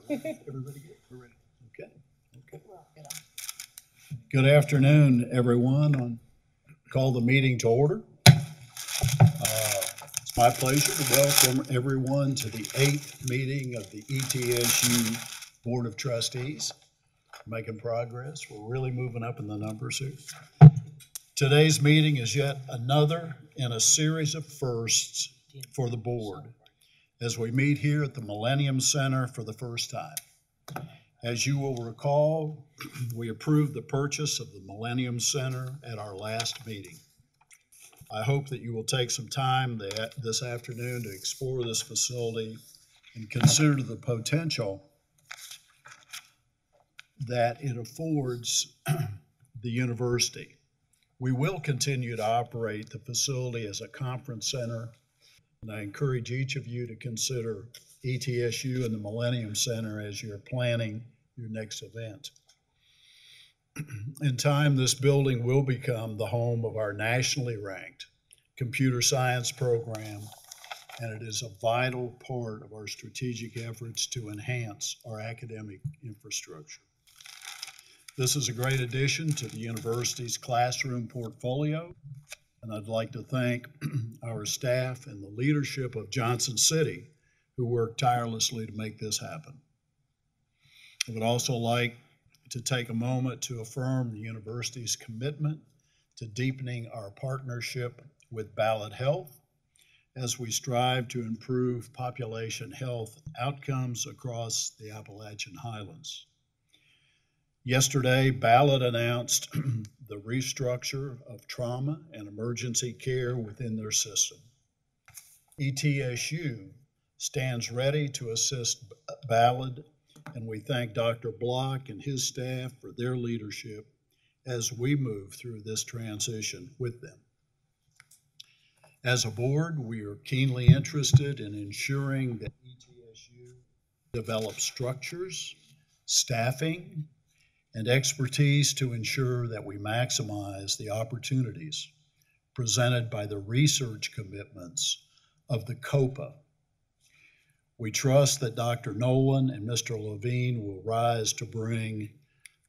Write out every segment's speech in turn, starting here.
Everybody good? We're ready. Okay. Good afternoon, everyone. Call the meeting to order. It's my pleasure to welcome everyone to the 8th meeting of the ETSU Board of Trustees. Making progress. We're really moving up in the numbers here. Today's meeting is yet another in a series of firsts for the board as we meet here at the Millennium Center for the first time. As you will recall, we approved the purchase of the Millennium Center at our last meeting. I hope that you will take some time this afternoon to explore this facility and consider the potential that it affords the university. We will continue to operate the facility as a conference center, and I encourage each of you to consider ETSU and the Millennium Center as you're planning your next event. In time, this building will become the home of our nationally ranked computer science program, and it is a vital part of our strategic efforts to enhance our academic infrastructure. This is a great addition to the university's classroom portfolio, and I'd like to thank our staff and the leadership of Johnson City who worked tirelessly to make this happen. I would also like to take a moment to affirm the university's commitment to deepening our partnership with Ballot Health as we strive to improve population health outcomes across the Appalachian Highlands. Yesterday, Ballot announced the restructure of trauma and emergency care within their system. ETSU stands ready to assist Ballot, and we thank Dr. Block and his staff for their leadership as we move through this transition with them. As a board, we are keenly interested in ensuring that ETSU develops structures, staffing, and expertise to ensure that we maximize the opportunities presented by the research commitments of the COPA. We trust that Dr. Nolan and Mr. Levine will rise to bring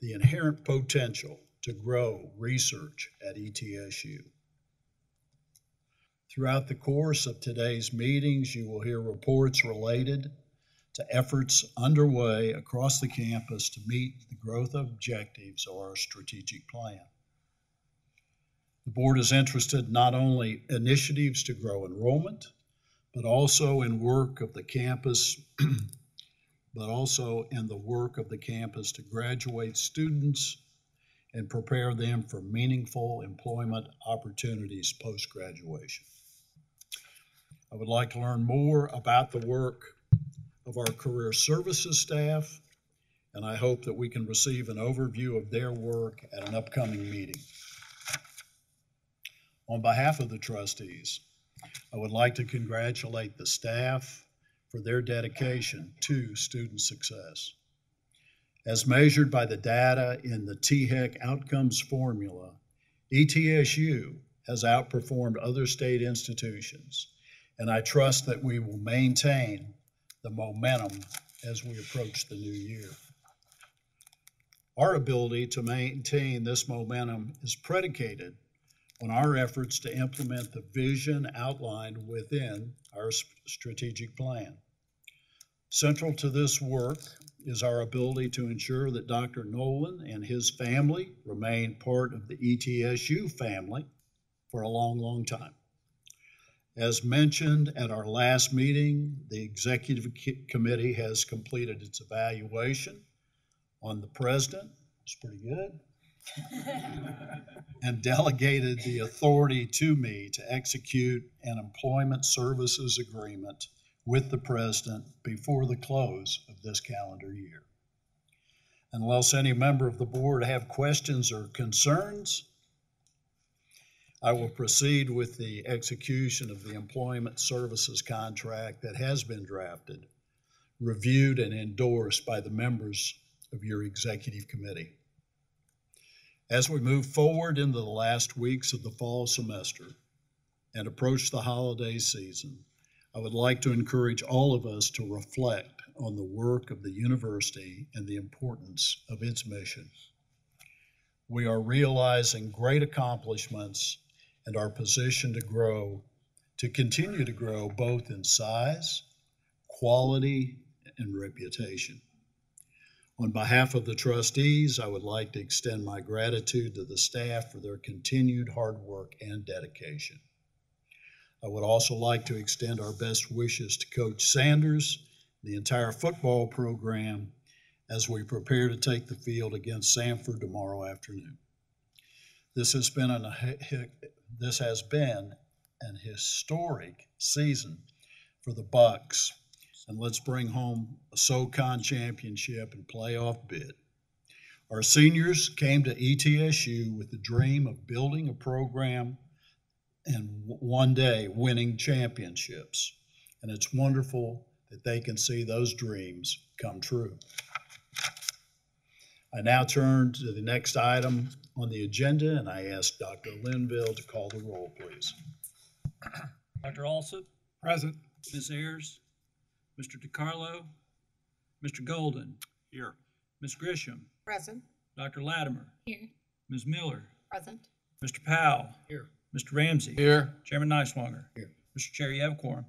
the inherent potential to grow research at ETSU. Throughout the course of today's meetings, you will hear reports related to efforts underway across the campus to meet the growth objectives of our strategic plan. The board is interested not only in initiatives to grow enrollment, but also in work of the campus, to graduate students and prepare them for meaningful employment opportunities post-graduation. I would like to learn more about the work of our career services staff, and I hope that we can receive an overview of their work at an upcoming meeting. On behalf of the trustees, I would like to congratulate the staff for their dedication to student success. As measured by the data in the THEC outcomes formula, ETSU has outperformed other state institutions, and I trust that we will maintain the momentum as we approach the new year. Our ability to maintain this momentum is predicated on our efforts to implement the vision outlined within our strategic plan. Central to this work is our ability to ensure that Dr. Nolan and his family remain part of the ETSU family for a long, long time. As mentioned at our last meeting, the Executive Committee has completed its evaluation on the president. It's pretty good. And delegated the authority to me to execute an employment services agreement with the president before the close of this calendar year. Unless any member of the board have questions or concerns, I will proceed with the execution of the employment services contract that has been drafted, reviewed, and endorsed by the members of your executive committee. As we move forward into the last weeks of the fall semester and approach the holiday season, I would like to encourage all of us to reflect on the work of the university and the importance of its mission. We are realizing great accomplishments and are positioned to continue to grow both in size, quality, and reputation. On behalf of the trustees, I would like to extend my gratitude to the staff for their continued hard work and dedication. I would also like to extend our best wishes to Coach Sanders, the entire football program, as we prepare to take the field against Samford tomorrow afternoon. This has been an historic season for the Bucks, and let's bring home a SoCon championship and playoff bid. Our seniors came to ETSU with the dream of building a program and one day winning championships, and it's wonderful that they can see those dreams come true. I now turn to the next item on the agenda, and I ask Dr. Linville to call the roll, please. Dr. Alsop. Present. Ms. Ayers. Mr. DiCarlo. Mr. Golden. Here. Ms. Grisham. Present. Dr. Latimer. Here. Ms. Miller. Present. Mr. Powell. Here. Mr. Ramsey. Here. Chairman Niswonger. Here. Mr. Chair, you have a quorum.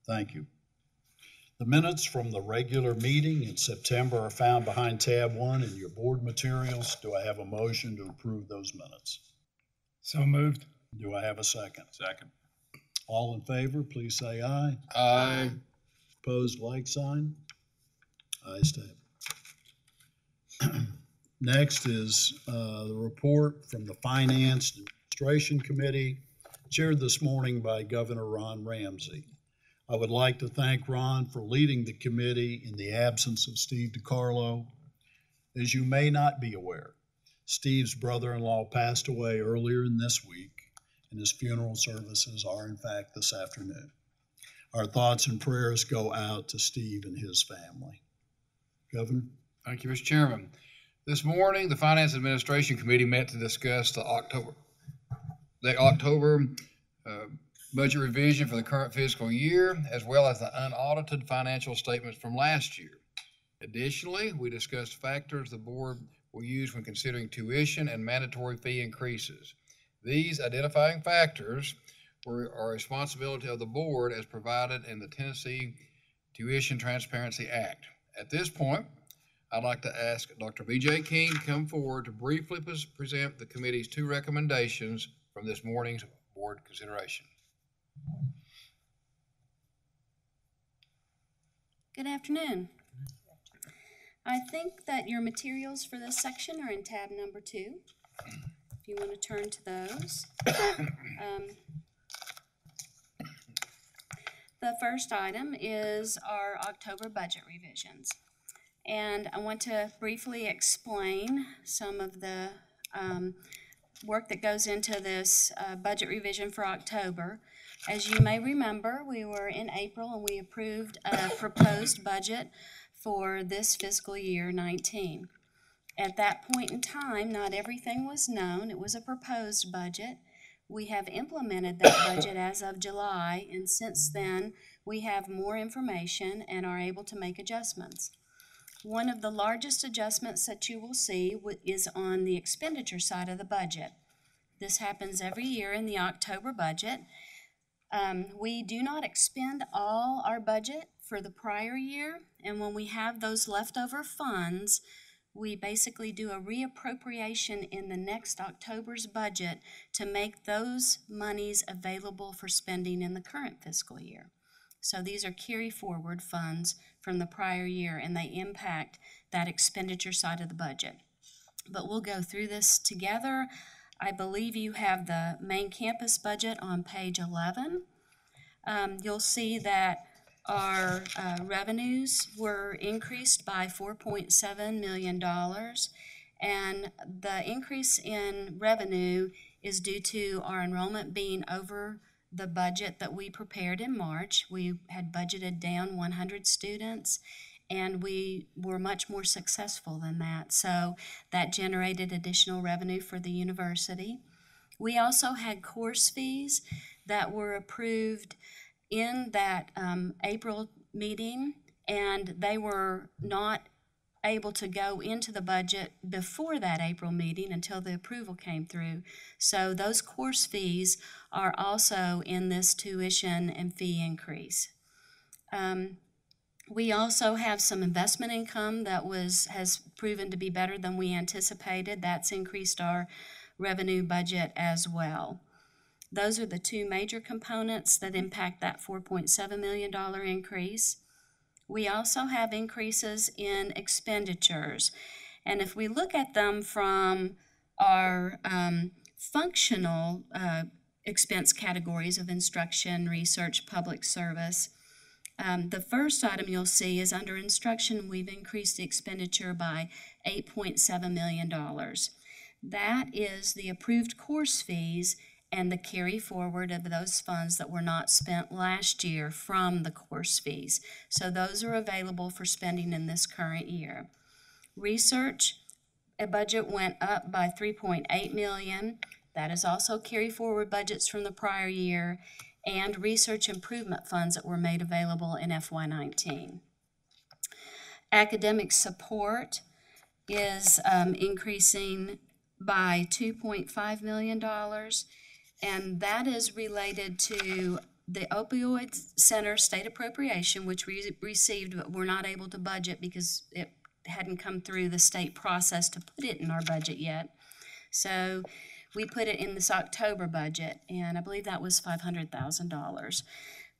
Thank you. The minutes from the regular meeting in September are found behind tab 1 in your board materials. Do I have a motion to approve those minutes? So moved. Do I have a second? Second. All in favor, please say aye. Aye. Opposed, like sign. Ayes have it. Next is the report from the Finance and Administration Committee, chaired this morning by Governor Ron Ramsey. I would like to thank Ron for leading the committee in the absence of Steve DiCarlo. As you may not be aware, Steve's brother-in-law passed away earlier in this week, and his funeral services are in fact this afternoon. Our thoughts and prayers go out to Steve and his family. Governor? Thank you, Mr. Chairman. This morning, the Finance Administration Committee met to discuss the October budget revision for the current fiscal year, as well as the unaudited financial statements from last year. Additionally, we discussed factors the board will use when considering tuition and mandatory fee increases. These identifying factors are a responsibility of the board as provided in the Tennessee Tuition Transparency Act. At this point, I'd like to ask Dr. B.J. King to come forward to briefly present the committee's 2 recommendations from this morning's board consideration. Good afternoon. I think that your materials for this section are in tab number 2. If you want to turn to those. The first item is our October budget revisions. And I want to briefly explain some of the work that goes into this budget revision for October. As you may remember, we were in April and we approved a proposed budget for this fiscal year 19. At that point in time, not everything was known. It was a proposed budget. We have implemented that budget as of July, and since then, we have more information and are able to make adjustments. One of the largest adjustments that you will see is on the expenditure side of the budget. This happens every year in the October budget. We do not expend all our budget for the prior year, and when we have those leftover funds, we basically do a reappropriation in the next October's budget to make those monies available for spending in the current fiscal year. So these are carry forward funds from the prior year, and they impact that expenditure side of the budget. But we'll go through this together. I believe you have the main campus budget on page 11. You'll see that our revenues were increased by $4.7 million, and the increase in revenue is due to our enrollment being over the budget that we prepared in March. We had budgeted down 100 students, and we were much more successful than that. So that generated additional revenue for the university. We also had course fees that were approved in that April meeting, and they were not able to go into the budget before that April meeting until the approval came through. So those course fees are also in this tuition and fee increase. We also have some investment income that has proven to be better than we anticipated. That's increased our revenue budget as well. Those are the two major components that impact that $4.7 million increase. We also have increases in expenditures. And if we look at them from our functional expense categories of instruction, research, public service, the first item you'll see is under instruction, we've increased the expenditure by $8.7 million. That is the approved course fees and the carry forward of those funds that were not spent last year from the course fees. So those are available for spending in this current year. Research, a budget went up by $3.8 million. That is also carry forward budgets from the prior year and research improvement funds that were made available in FY19. Academic support is increasing by $2.5 million, and that is related to the Opioid Center state appropriation, which we received but were not able to budget because it hadn't come through the state process to put it in our budget yet. So we put it in this October budget, and I believe that was $500,000.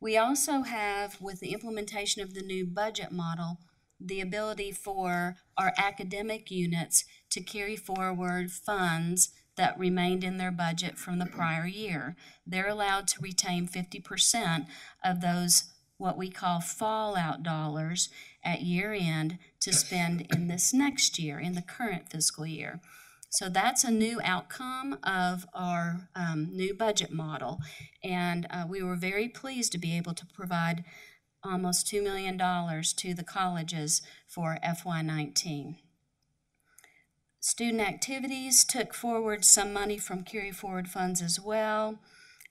We also have, with the implementation of the new budget model, the ability for our academic units to carry forward funds that remained in their budget from the prior year. They're allowed to retain 50% of those, what we call fallout dollars, at year end to spend in this next year, in the current fiscal year. So that's a new outcome of our new budget model, and we were very pleased to be able to provide almost $2 million to the colleges for FY19. Student activities took forward some money from carry forward funds as well.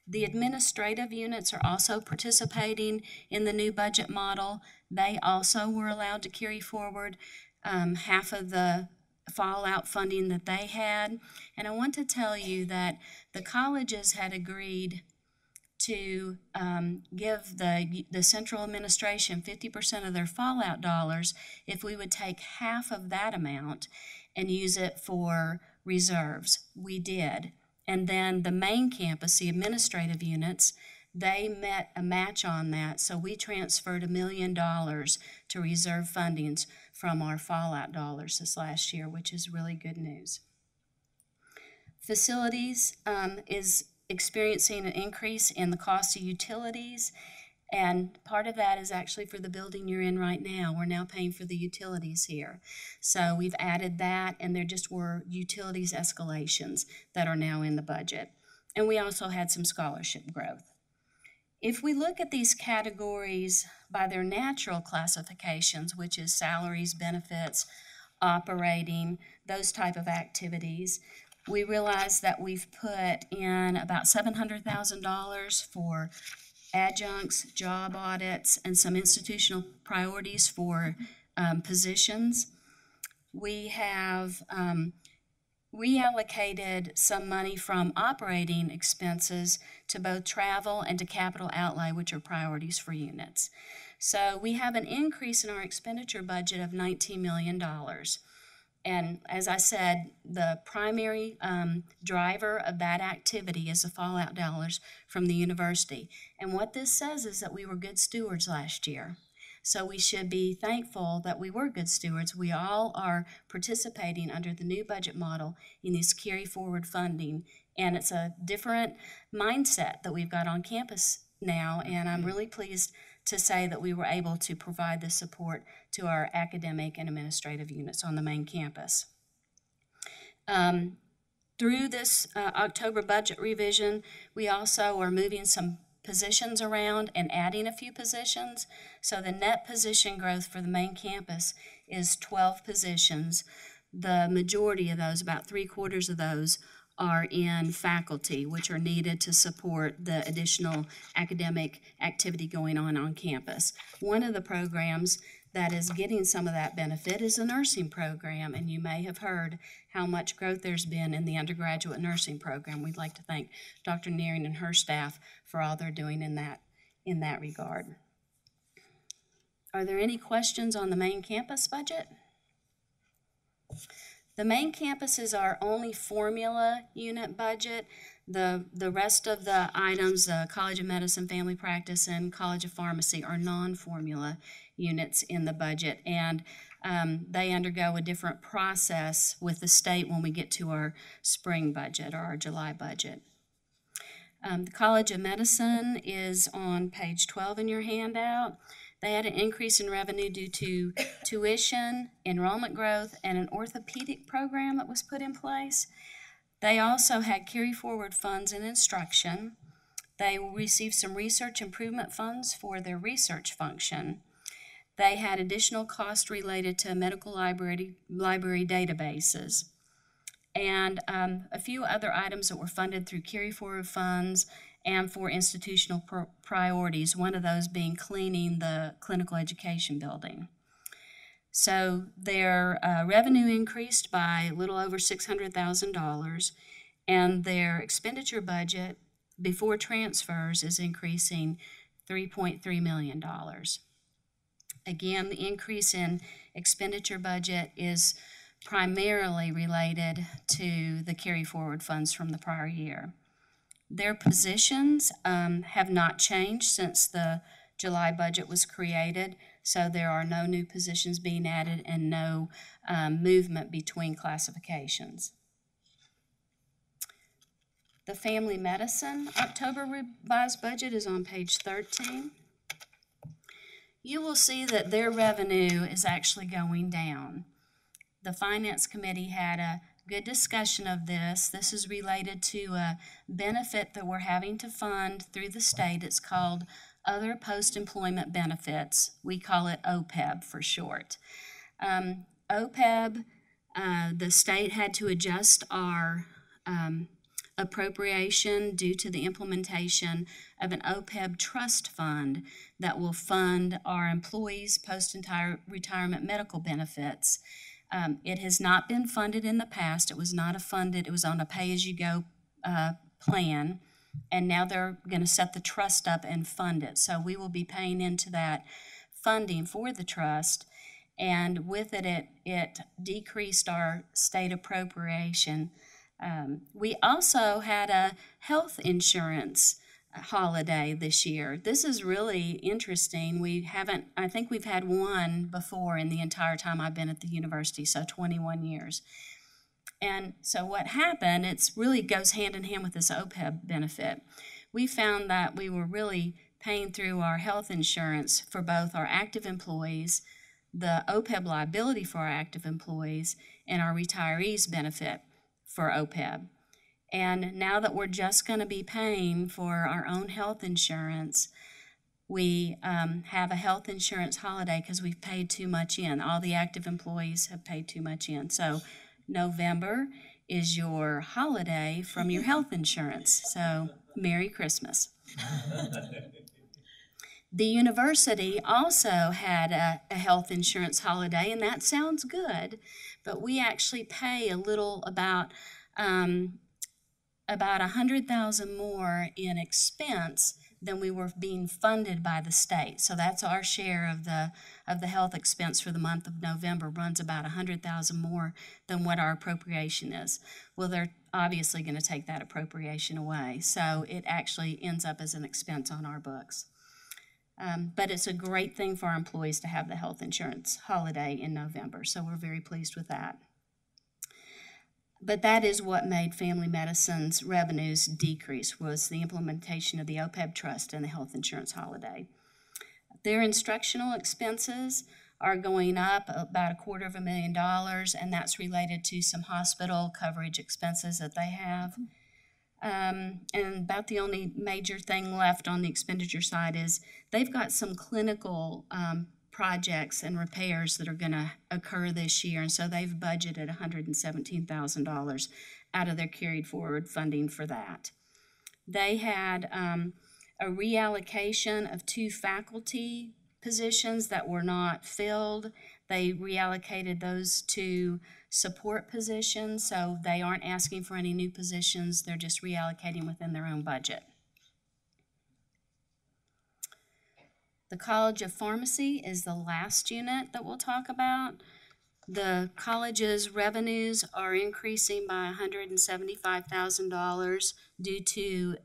The administrative units are also participating in the new budget model. They also were allowed to carry forward half of the fallout funding that they had. And I want to tell you that the colleges had agreed to give the central administration 50% of their fallout dollars if we would take half of that amount and use it for reserves. We did. And then the main campus, the administrative units, they met a match on that, so we transferred $1 million to reserve fundings from our fallout dollars this last year, which is really good news. Facilities is experiencing an increase in the cost of utilities, and part of that is actually for the building you're in right now. We're now paying for the utilities here. So we've added that, and there just were utilities escalations that are now in the budget. And we also had some scholarship growth. If we look at these categories by their natural classifications, which is salaries, benefits, operating, those type of activities, we realize that we've put in about $700,000 for adjuncts, job audits, and some institutional priorities for positions. We have reallocated some money from operating expenses to both travel and to capital outlay, which are priorities for units. So we have an increase in our expenditure budget of $19 million. And as I said, the primary driver of that activity is the fallout dollars from the university. And what this says is that we were good stewards last year. So we should be thankful that we were good stewards. We all are participating under the new budget model in this carry forward funding. And it's a different mindset that we've got on campus now. And I'm really pleased to say that we were able to provide the support to our academic and administrative units on the main campus. Through this October budget revision, we also are moving some positions around and adding a few positions. So the net position growth for the main campus is 12 positions. The majority of those, about 3/4 of those, are in faculty, which are needed to support the additional academic activity going on campus. One of the programs that is getting some of that benefit is the nursing program, and you may have heard how much growth there's been in the undergraduate nursing program. We'd like to thank Dr. Nearing and her staff for all they're doing in that regard. Are there any questions on the main campus budget? The main campus is our only formula unit budget. The rest of the items, College of Medicine, Family Practice, and College of Pharmacy, are non-formula units in the budget, and they undergo a different process with the state when we get to our spring budget or our July budget. The College of Medicine is on page 12 in your handout. They had an increase in revenue due to tuition, enrollment growth, and an orthopedic program that was put in place. They also had carry-forward funds in instruction. They received some research improvement funds for their research function. They had additional costs related to medical library databases, and a few other items that were funded through carry-forward funds and for institutional priorities, one of those being cleaning the clinical education building. So their revenue increased by a little over $600,000, and their expenditure budget before transfers is increasing $3.3 million. Again, the increase in expenditure budget is primarily related to the carry-forward funds from the prior year. Their positions have not changed since the July budget was created, so there are no new positions being added and no movement between classifications. The Family Medicine October revised budget is on page 13. You will see that their revenue is actually going down. The Finance Committee had a good discussion of this. This is related to a benefit that we're having to fund through the state. It's called Other Post-Employment Benefits. We call it OPEB for short. OPEB, the state had to adjust our appropriation due to the implementation of an OPEB trust fund that will fund our employees' post-retirement medical benefits. It has not been funded in the past. It was not it was on a pay-as-you-go plan, and now they're going to set the trust up and fund it. So we will be paying into that funding for the trust, and with it, it decreased our state appropriation. We also had a health insurance holiday this year. This is really interesting. I think we've had one before in the entire time I've been at the university, so 21 years. And so what happened, it really goes hand in hand with this OPEB benefit. We found that we were really paying through our health insurance for both our active employees, the OPEB liability for our active employees, and our retirees benefit for OPEB. And now that we're just going to be paying for our own health insurance, we have a health insurance holiday because we've paid too much in. All the active employees have paid too much in. So November is your holiday from your health insurance. So Merry Christmas. The university also had a health insurance holiday, and that sounds good, but we actually pay a little about $100,000 more in expense than we were being funded by the state. So that's our share of the health expense for the month of November, runs about $100,000 more than what our appropriation is. Well, they're obviously going to take that appropriation away, so it actually ends up as an expense on our books. But it's a great thing for our employees to have the health insurance holiday in November, so we're very pleased with that. But that is what made Family Medicine's revenues decrease, was the implementation of the OPEB trust and the health insurance holiday. Their instructional expenses are going up about $250,000, and that's related to some hospital coverage expenses that they have. And about the only major thing left on the expenditure side is they've got some clinical projects and repairs that are going to occur this year, and so they've budgeted $117,000 out of their carried forward funding for that. They had a reallocation of 2 faculty positions that were not filled. They reallocated those to support positions, so they aren't asking for any new positions. They're just reallocating within their own budget. The College of Pharmacy is the last unit that we'll talk about. The college's revenues are increasing by $175,000 due to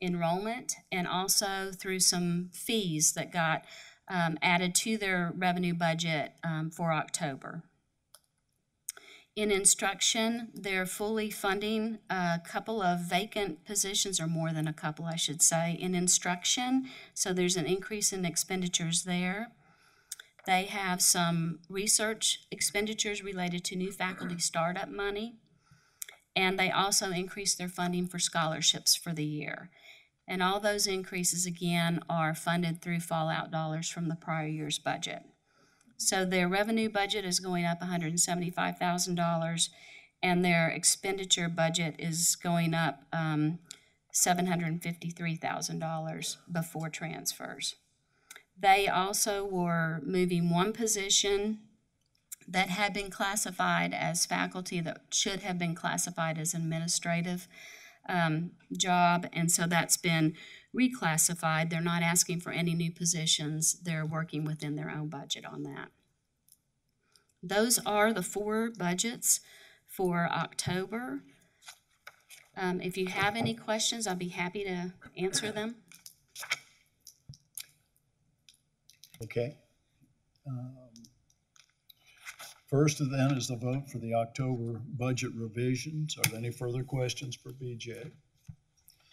enrollment and also through some fees that got added to their revenue budget for October. In instruction, they're fully funding a couple of vacant positions, or more than a couple, I should say, in instruction. So there's an increase in expenditures there. They have some research expenditures related to new faculty startup money. And they also increased their funding for scholarships for the year. And all those increases, again, are funded through fallout dollars from the prior year's budget. So their revenue budget is going up $175,000, and their expenditure budget is going up $753,000 before transfers. They also were moving one position that had been classified as faculty that should have been classified as administrative job, and so that's been reclassified. They're not asking for any new positions. They're working within their own budget on that. Those are the 4 budgets for October. If you have any questions, I'll be happy to answer them. Okay. First then is the vote for the October budget revisions. Are there any further questions for BJ?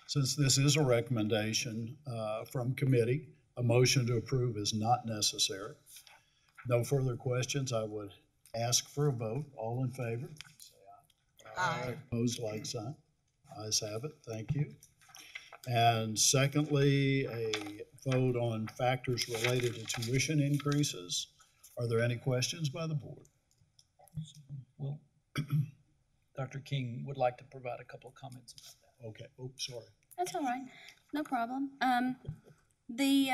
Since this is a recommendation from committee, a motion to approve is not necessary. No further questions. I would ask for a vote. All in favor? Say aye. Aye. Opposed, like sign. Ayes have it. Thank you. And secondly, a vote on factors related to tuition increases. Are there any questions by the board? Well, Dr. King would like to provide a couple of comments about that. Okay. Oh, sorry. That's all right. No problem. The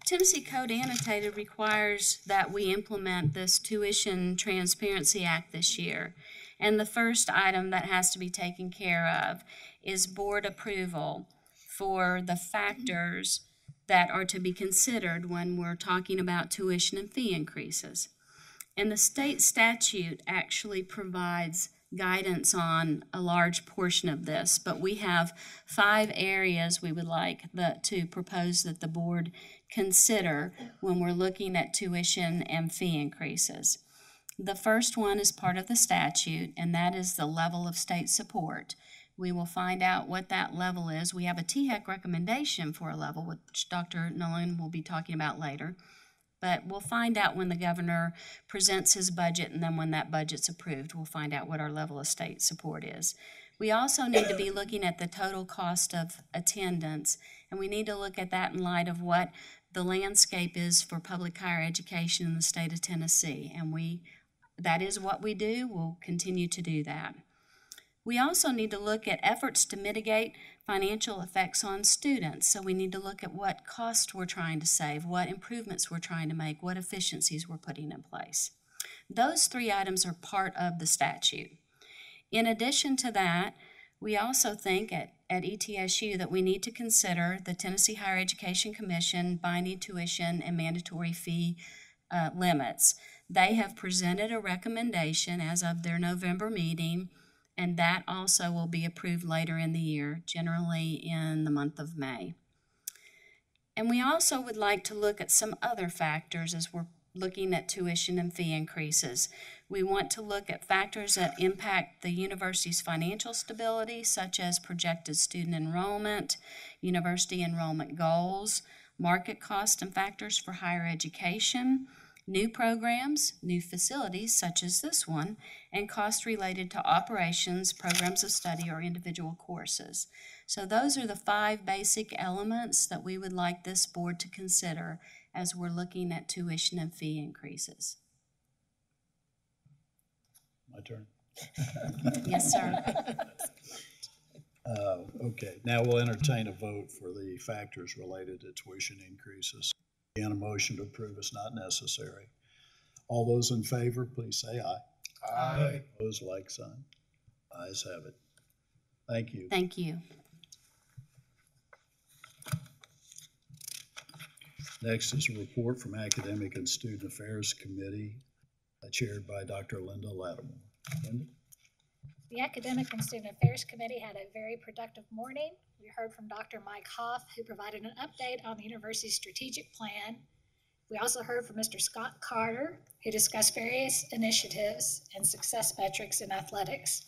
Tennessee Code Annotated requires that we implement this Tuition Transparency Act this year. And the first item that has to be taken care of is board approval for the factors that are to be considered when we're talking about tuition and fee increases. And the state statute actually provides guidance on a large portion of this, but we have 5 areas we would like to propose that the board consider when we're looking at tuition and fee increases. The first one is part of the statute, and that is the level of state support. We will find out what that level is. We have a THEC recommendation for a level, which Dr. Nolan will be talking about later. But we'll find out when the governor presents his budget, and then when that budget's approved, we'll find out what our level of state support is. We also need to be looking at the total cost of attendance, and we need to look at that in light of what the landscape is for public higher education in the state of Tennessee. And that is what we do. We'll continue to do that. We also need to look at efforts to mitigate financial effects on students. So we need to look at what costs we're trying to save, what improvements we're trying to make, what efficiencies we're putting in place. Those 3 items are part of the statute. In addition to that, we also think at ETSU that we need to consider the Tennessee Higher Education Commission binding tuition and mandatory fee limits. They have presented a recommendation as of their November meeting, and that also will be approved later in the year, generally in the month of May. And we also would like to look at some other factors as we're looking at tuition and fee increases. We want to look at factors that impact the university's financial stability, such as projected student enrollment, university enrollment goals, market cost and factors for higher education, new programs, new facilities such as this one, and costs related to operations, programs of study, or individual courses. So those are the 5 basic elements that we would like this board to consider as we're looking at tuition and fee increases. My turn. Yes, sir. Okay, now we'll entertain a vote for the factors related to tuition increases. And a motion to approve is not necessary. All those in favor, please say aye. Aye. Opposed, like sign. Ayes have it. Thank you. Thank you. Next is a report from Academic and Student Affairs Committee, chaired by Dr. Linda Lattimore. Linda? The Academic and Student Affairs Committee had a very productive morning. We heard from Dr. Mike Hoff, who provided an update on the university's strategic plan. We also heard from Mr. Scott Carter, who discussed various initiatives and success metrics in athletics.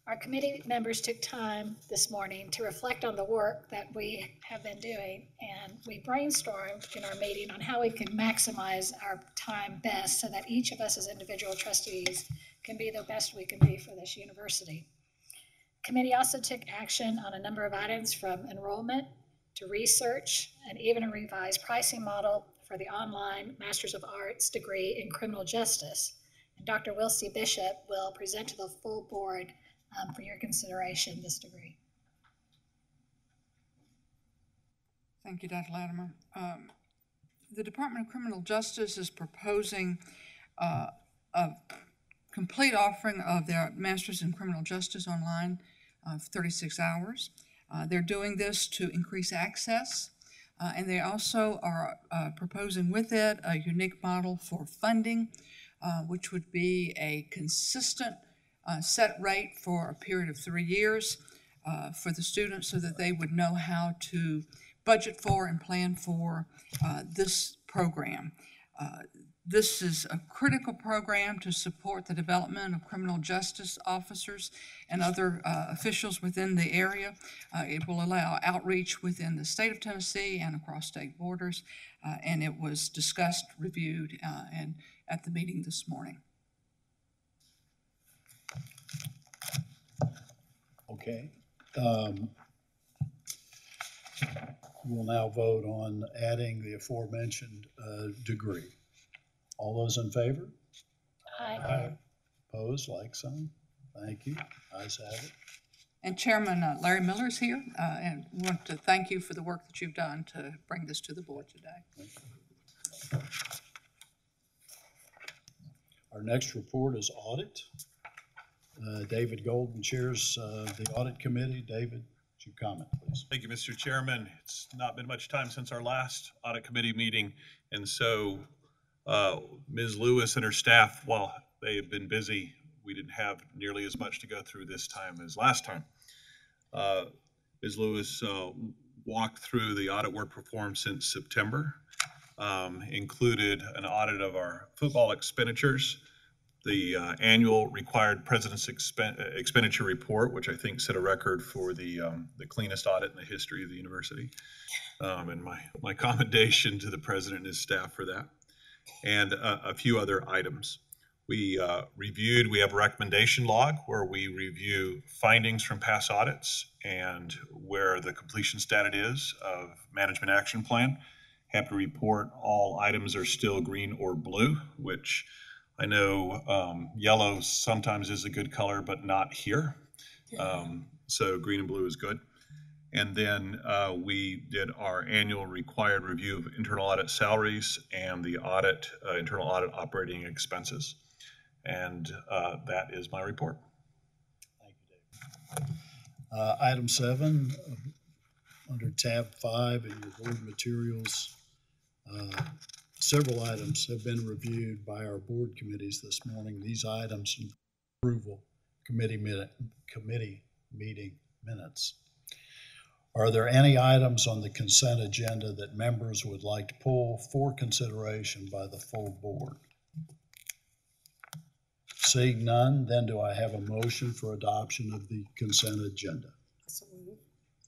Our committee members took time this morning to reflect on the work that we have been doing, and we brainstormed in our meeting on how we can maximize our time best so that each of us as individual trustees can be the best we can be for this university. Committee also took action on a number of items from enrollment to research and even a revised pricing model for the online Master's of Arts degree in criminal justice. And Dr. Will C. Bishop will present to the full board for your consideration this degree. Thank you, Dr. Latimer. The Department of Criminal Justice is proposing a complete offering of their Masters in Criminal Justice online of 36 hours. They're doing this to increase access, and they also are proposing with it a unique model for funding, which would be a consistent set rate for a period of 3 years for the students so that they would know how to budget for and plan for this program. This is a critical program to support the development of criminal justice officers and other officials within the area. It will allow outreach within the state of Tennessee and across state borders, and it was discussed, reviewed, and at the meeting this morning. Okay. We'll now vote on adding the aforementioned degree. All those in favor? Aye. Opposed, like sign. Thank you. Ayes have it. And Chairman Larry Miller is here, and we want to thank you for the work that you've done to bring this to the board today. Our next report is audit. David Golden chairs the Audit Committee. David, would you comment, please? Thank you, Mr. Chairman. It's not been much time since our last Audit Committee meeting, and so Ms. Lewis and her staff, while they have been busy, we didn't have nearly as much to go through this time as last time. Ms. Lewis walked through the audit work performed since September, included an audit of our football expenditures, the annual required president's expenditure report, which I think set a record for the cleanest audit in the history of the university, and my commendation to the president and his staff for that, and a few other items. We reviewed, we have a recommendation log where we review findings from past audits and where the completion status is of management action plan. Happy to report all items are still green or blue, which I know yellow sometimes is a good color, but not here. So green and blue is good. And then we did our annual required review of internal audit salaries and the internal audit operating expenses. And that is my report. Thank you, David. Item 7, under tab 5 in your board materials, several items have been reviewed by our board committees this morning. These items approval committee meeting minutes. Are there any items on the consent agenda that members would like to pull for consideration by the full board? Seeing none, then do I have a motion for adoption of the consent agenda?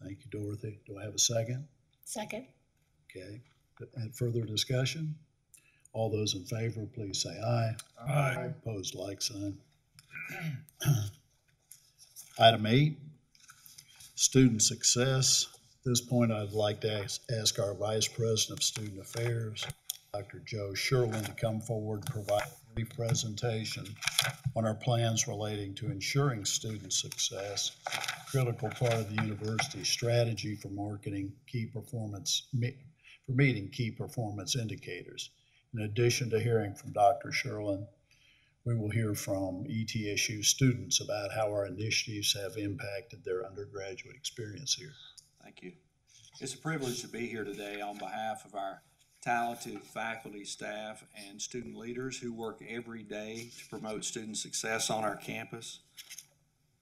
Thank you, Dorothy. Do I have a second? Second. Okay. And further discussion? All those in favor, please say aye. Aye. Opposed, like sign. Item 8, student success. At this point, I'd like to ask our Vice President of Student Affairs, Dr. Joe Sherlin, to come forward and provide a brief presentation on our plans relating to ensuring student success, critical part of the university's strategy for marketing key performance for meeting key performance indicators. In addition to hearing from Dr. Sherlin, we will hear from ETSU students about how our initiatives have impacted their undergraduate experience here. Thank you. It's a privilege to be here today on behalf of our talented faculty, staff, and student leaders who work every day to promote student success on our campus.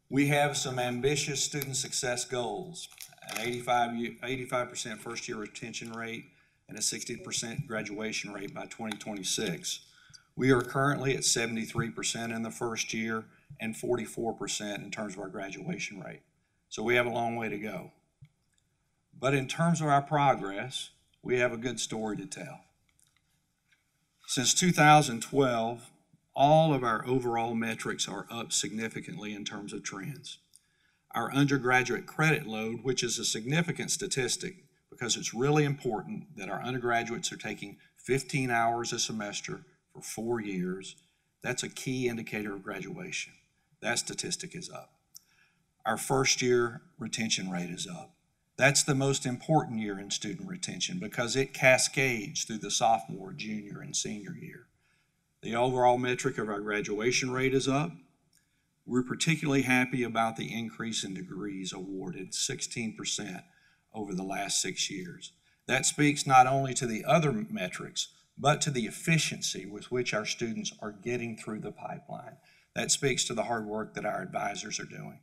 We have some ambitious student success goals, an 85% first-year retention rate and a 60% graduation rate by 2026. We are currently at 73% in the first year and 44% in terms of our graduation rate. So we have a long way to go. But in terms of our progress, we have a good story to tell. Since 2012, all of our overall metrics are up significantly in terms of trends. Our undergraduate credit load, which is a significant statistic because it's really important that our undergraduates are taking 15 hours a semester for 4 years, that's a key indicator of graduation. That statistic is up. Our first year retention rate is up. That's the most important year in student retention because it cascades through the sophomore, junior, and senior year. The overall metric of our graduation rate is up. We're particularly happy about the increase in degrees awarded, 16% over the last 6 years. That speaks not only to the other metrics, but to the efficiency with which our students are getting through the pipeline. That speaks to the hard work that our advisors are doing.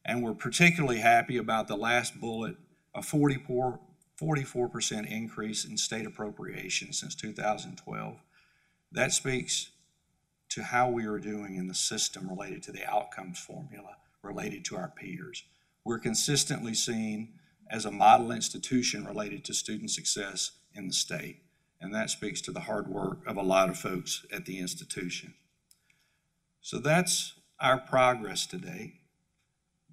And we're particularly happy about the last bullet, a 44% increase in state appropriations since 2012. That speaks to how we are doing in the system related to the outcomes formula related to our peers. We're consistently seen as a model institution related to student success in the state, and that speaks to the hard work of a lot of folks at the institution. So that's our progress today.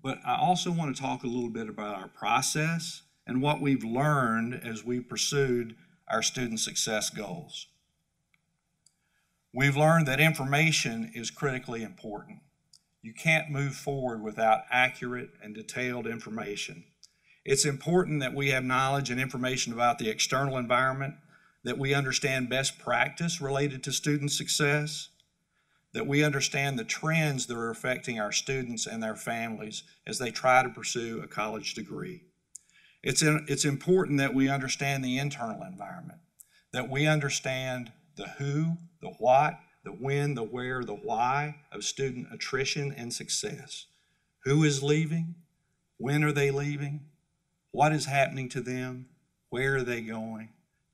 But I also want to talk a little bit about our process and what we've learned as we pursued our student success goals. We've learned that information is critically important. You can't move forward without accurate and detailed information. It's important that we have knowledge and information about the external environment, that we understand best practice related to student success, that we understand the trends that are affecting our students and their families as they try to pursue a college degree. It's important that we understand the internal environment, that we understand the who, the what, the when, the where, the why of student attrition and success. Who is leaving? When are they leaving? What is happening to them? Where are they going?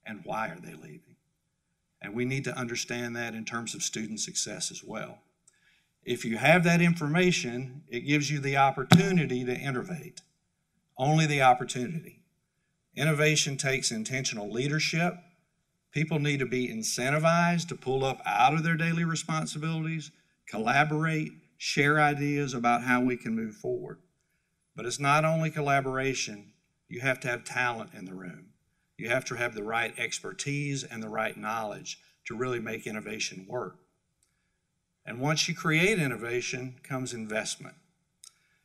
And why are they leaving? And we need to understand that in terms of student success as well. If you have that information, it gives you the opportunity to innovate. Only the opportunity. Innovation takes intentional leadership. People need to be incentivized to pull up out of their daily responsibilities, collaborate, share ideas about how we can move forward. But it's not only collaboration, you have to have talent in the room. You have to have the right expertise and the right knowledge to really make innovation work. And once you create innovation comes investment.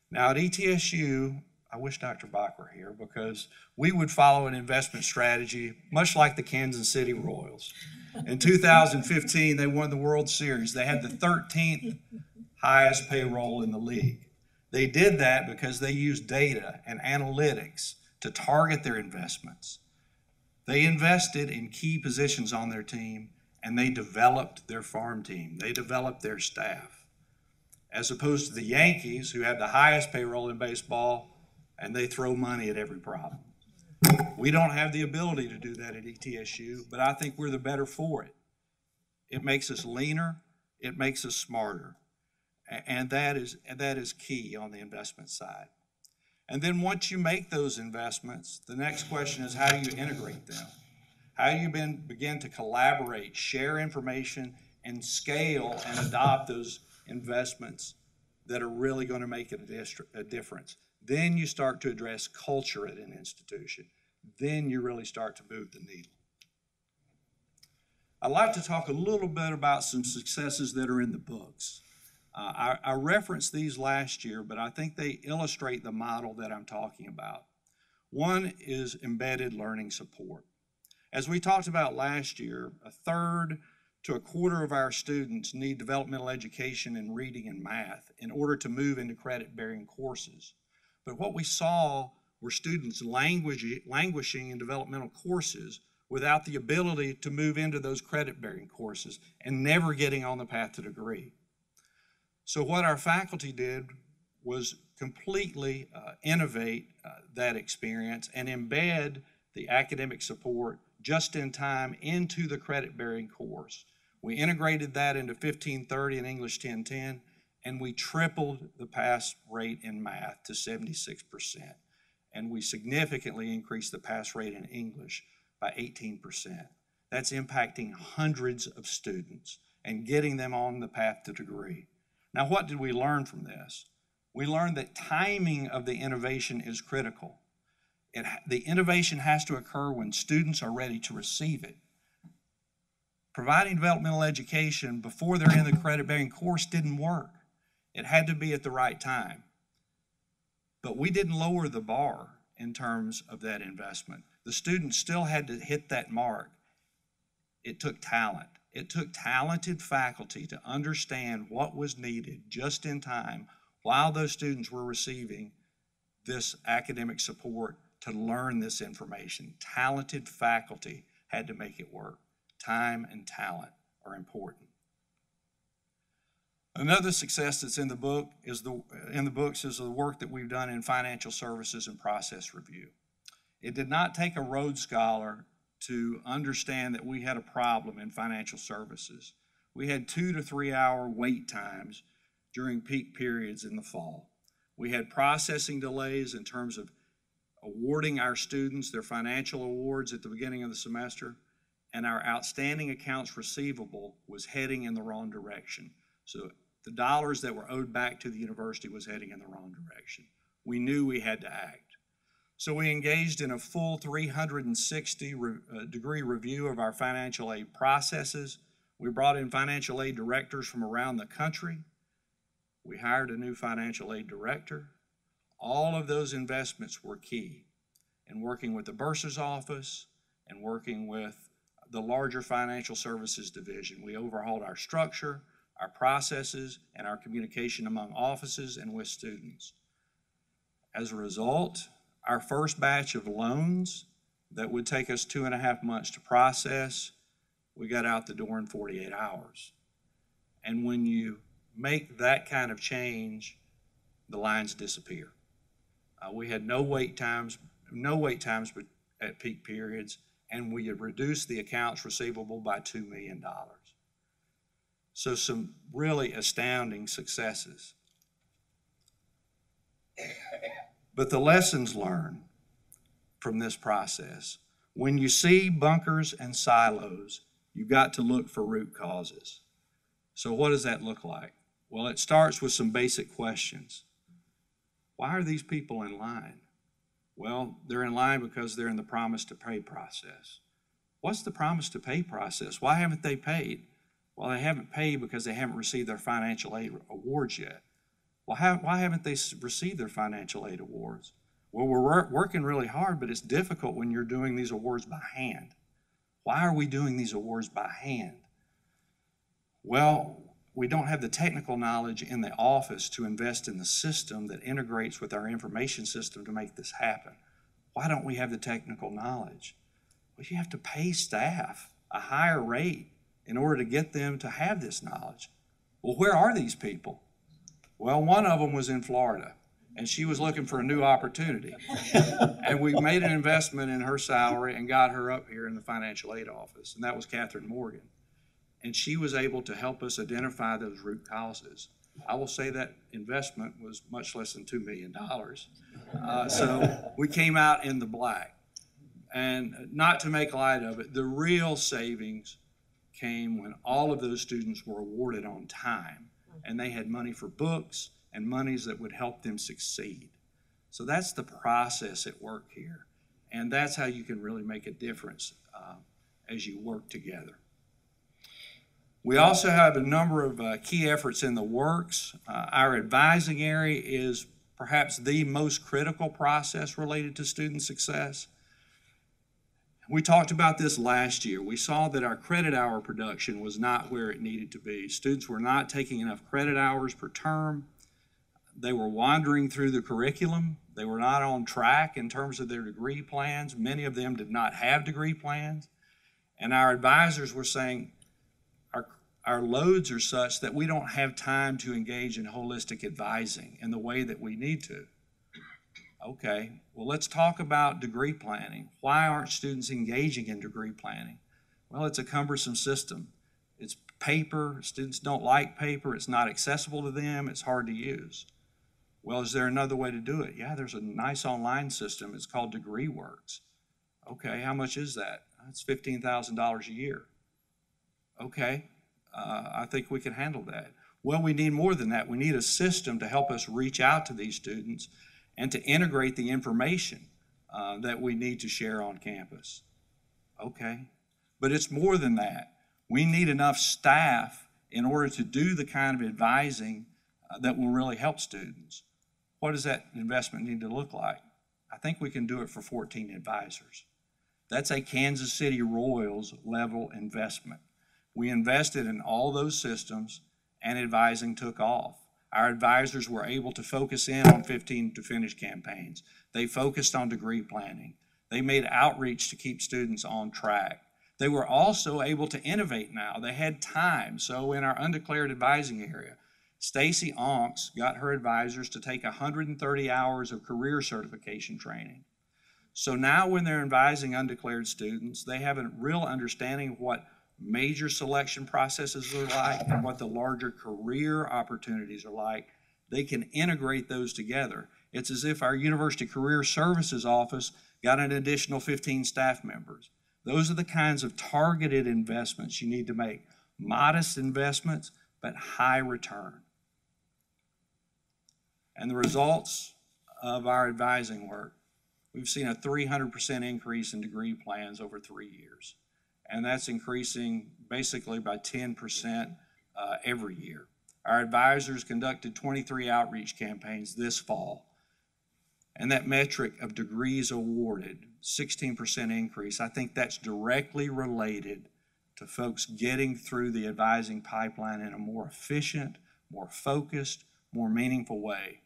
Now at ETSU, I wish Dr. Bach were here because we would follow an investment strategy much like the Kansas City Royals. In 2015, they won the World Series. They had the 13th highest payroll in the league. They did that because they used data and analytics to target their investments. They invested in key positions on their team, and they developed their farm team. They developed their staff. As opposed to the Yankees, who have the highest payroll in baseball, and they throw money at every problem. We don't have the ability to do that at ETSU, but I think we're the better for it. It makes us leaner. It makes us smarter. And that is key on the investment side. And then once you make those investments, the next question is how do you integrate them? How do you begin to collaborate, share information, and scale and adopt those investments that are really going to make a difference? Then you start to address culture at an institution. Then you really start to move the needle. I'd like to talk a little bit about some successes that are in the books. I referenced these last year, but I think they illustrate the model that I'm talking about. One is embedded learning support. As we talked about last year, a third to a quarter of our students need developmental education in reading and math in order to move into credit-bearing courses. But what we saw were students languishing in developmental courses without the ability to move into those credit-bearing courses and never getting on the path to degree. So what our faculty did was completely innovate that experience and embed the academic support just in time into the credit-bearing course. We integrated that into 1530 and English 1010, and we tripled the pass rate in math to 76%. And we significantly increased the pass rate in English by 18%. That's impacting hundreds of students and getting them on the path to degree. Now, what did we learn from this? We learned that timing of the innovation is critical. The innovation has to occur when students are ready to receive it. Providing developmental education before they're in the credit-bearing course didn't work. It had to be at the right time. But we didn't lower the bar in terms of that investment. The students still had to hit that mark. It took talent. It took talented faculty to understand what was needed just in time while those students were receiving this academic support to learn this information. Talented faculty had to make it work. Time and talent are important. Another success that's in the book is the work that we've done in financial services and process review. It did not take a Rhodes Scholar to understand that we had a problem in financial services. We had 2 to 3 hour wait times during peak periods in the fall. We had processing delays in terms of awarding our students their financial awards at the beginning of the semester, and our outstanding accounts receivable was heading in the wrong direction. So the dollars that were owed back to the university was heading in the wrong direction. We knew we had to act. So we engaged in a full 360-degree review of our financial aid processes. We brought in financial aid directors from around the country. We hired a new financial aid director. All of those investments were key in working with the bursar's office and working with the larger financial services division. We overhauled our structure, our processes, and our communication among offices and with students. As a result, our first batch of loans that would take us 2.5 months to process, we got out the door in 48 hours. And when you make that kind of change, the lines disappear. We had no wait times at peak periods, and we had reduced the accounts receivable by $2 million. So some really astounding successes. But the lessons learned from this process, when you see bunkers and silos, you've got to look for root causes. So what does that look like? Well, it starts with some basic questions. Why are these people in line? Well, they're in line because they're in the promise to pay process. What's the promise to pay process? Why haven't they paid? Well, they haven't paid because they haven't received their financial aid awards yet. Well, why haven't they received their financial aid awards? Well, we're working really hard, but it's difficult when you're doing these awards by hand. Why are we doing these awards by hand? Well, we don't have the technical knowledge in the office to invest in the system that integrates with our information system to make this happen. Why don't we have the technical knowledge? Well, you have to pay staff a higher rate in order to get them to have this knowledge. Well, where are these people? Well, one of them was in Florida, and she was looking for a new opportunity. And we made an investment in her salary and got her up here in the financial aid office, and that was Catherine Morgan. And she was able to help us identify those root causes. I will say that investment was much less than $2 million. So we came out in the black. And not to make light of it, the real savings came when all of those students were awarded on time, and they had money for books and monies that would help them succeed. So that's the process at work here. And that's how you can really make a difference as you work together. We also have a number of key efforts in the works. Our advising area is perhaps the most critical process related to student success. We talked about this last year. We saw that our credit hour production was not where it needed to be. Students were not taking enough credit hours per term. They were wandering through the curriculum. They were not on track in terms of their degree plans. Many of them did not have degree plans. And our advisors were saying, our loads are such that we don't have time to engage in holistic advising in the way that we need to. Okay, well, let's talk about degree planning. Why aren't students engaging in degree planning? Well, it's a cumbersome system. It's paper. Students don't like paper. It's not accessible to them. It's hard to use. Well, is there another way to do it? Yeah, there's a nice online system. It's called DegreeWorks. Okay, how much is that? It's $15,000 a year. Okay, I think we can handle that. Well, we need more than that. We need a system to help us reach out to these students and to integrate the information that we need to share on campus. Okay, but it's more than that. We need enough staff in order to do the kind of advising that will really help students. What does that investment need to look like? I think we can do it for 14 advisors. That's a Kansas City Royals level investment. We invested in all those systems and advising took off. Our advisors were able to focus in on 15 to finish campaigns. They focused on degree planning. They made outreach to keep students on track. They were also able to innovate now. They had time. So in our undeclared advising area, Stacy Onks got her advisors to take 130 hours of career certification training. So now when they're advising undeclared students, they have a real understanding of what major selection processes are like and what the larger career opportunities are like. They can integrate those together. It's as if our University Career Services Office got an additional 15 staff members. Those are the kinds of targeted investments you need to make. Modest investments, but high return. And the results of our advising work, we've seen a 300% increase in degree plans over 3 years. And that's increasing basically by 10% every year. Our advisors conducted 23 outreach campaigns this fall. And that metric of degrees awarded, 16% increase, I think that's directly related to folks getting through the advising pipeline in a more efficient, more focused, more meaningful way.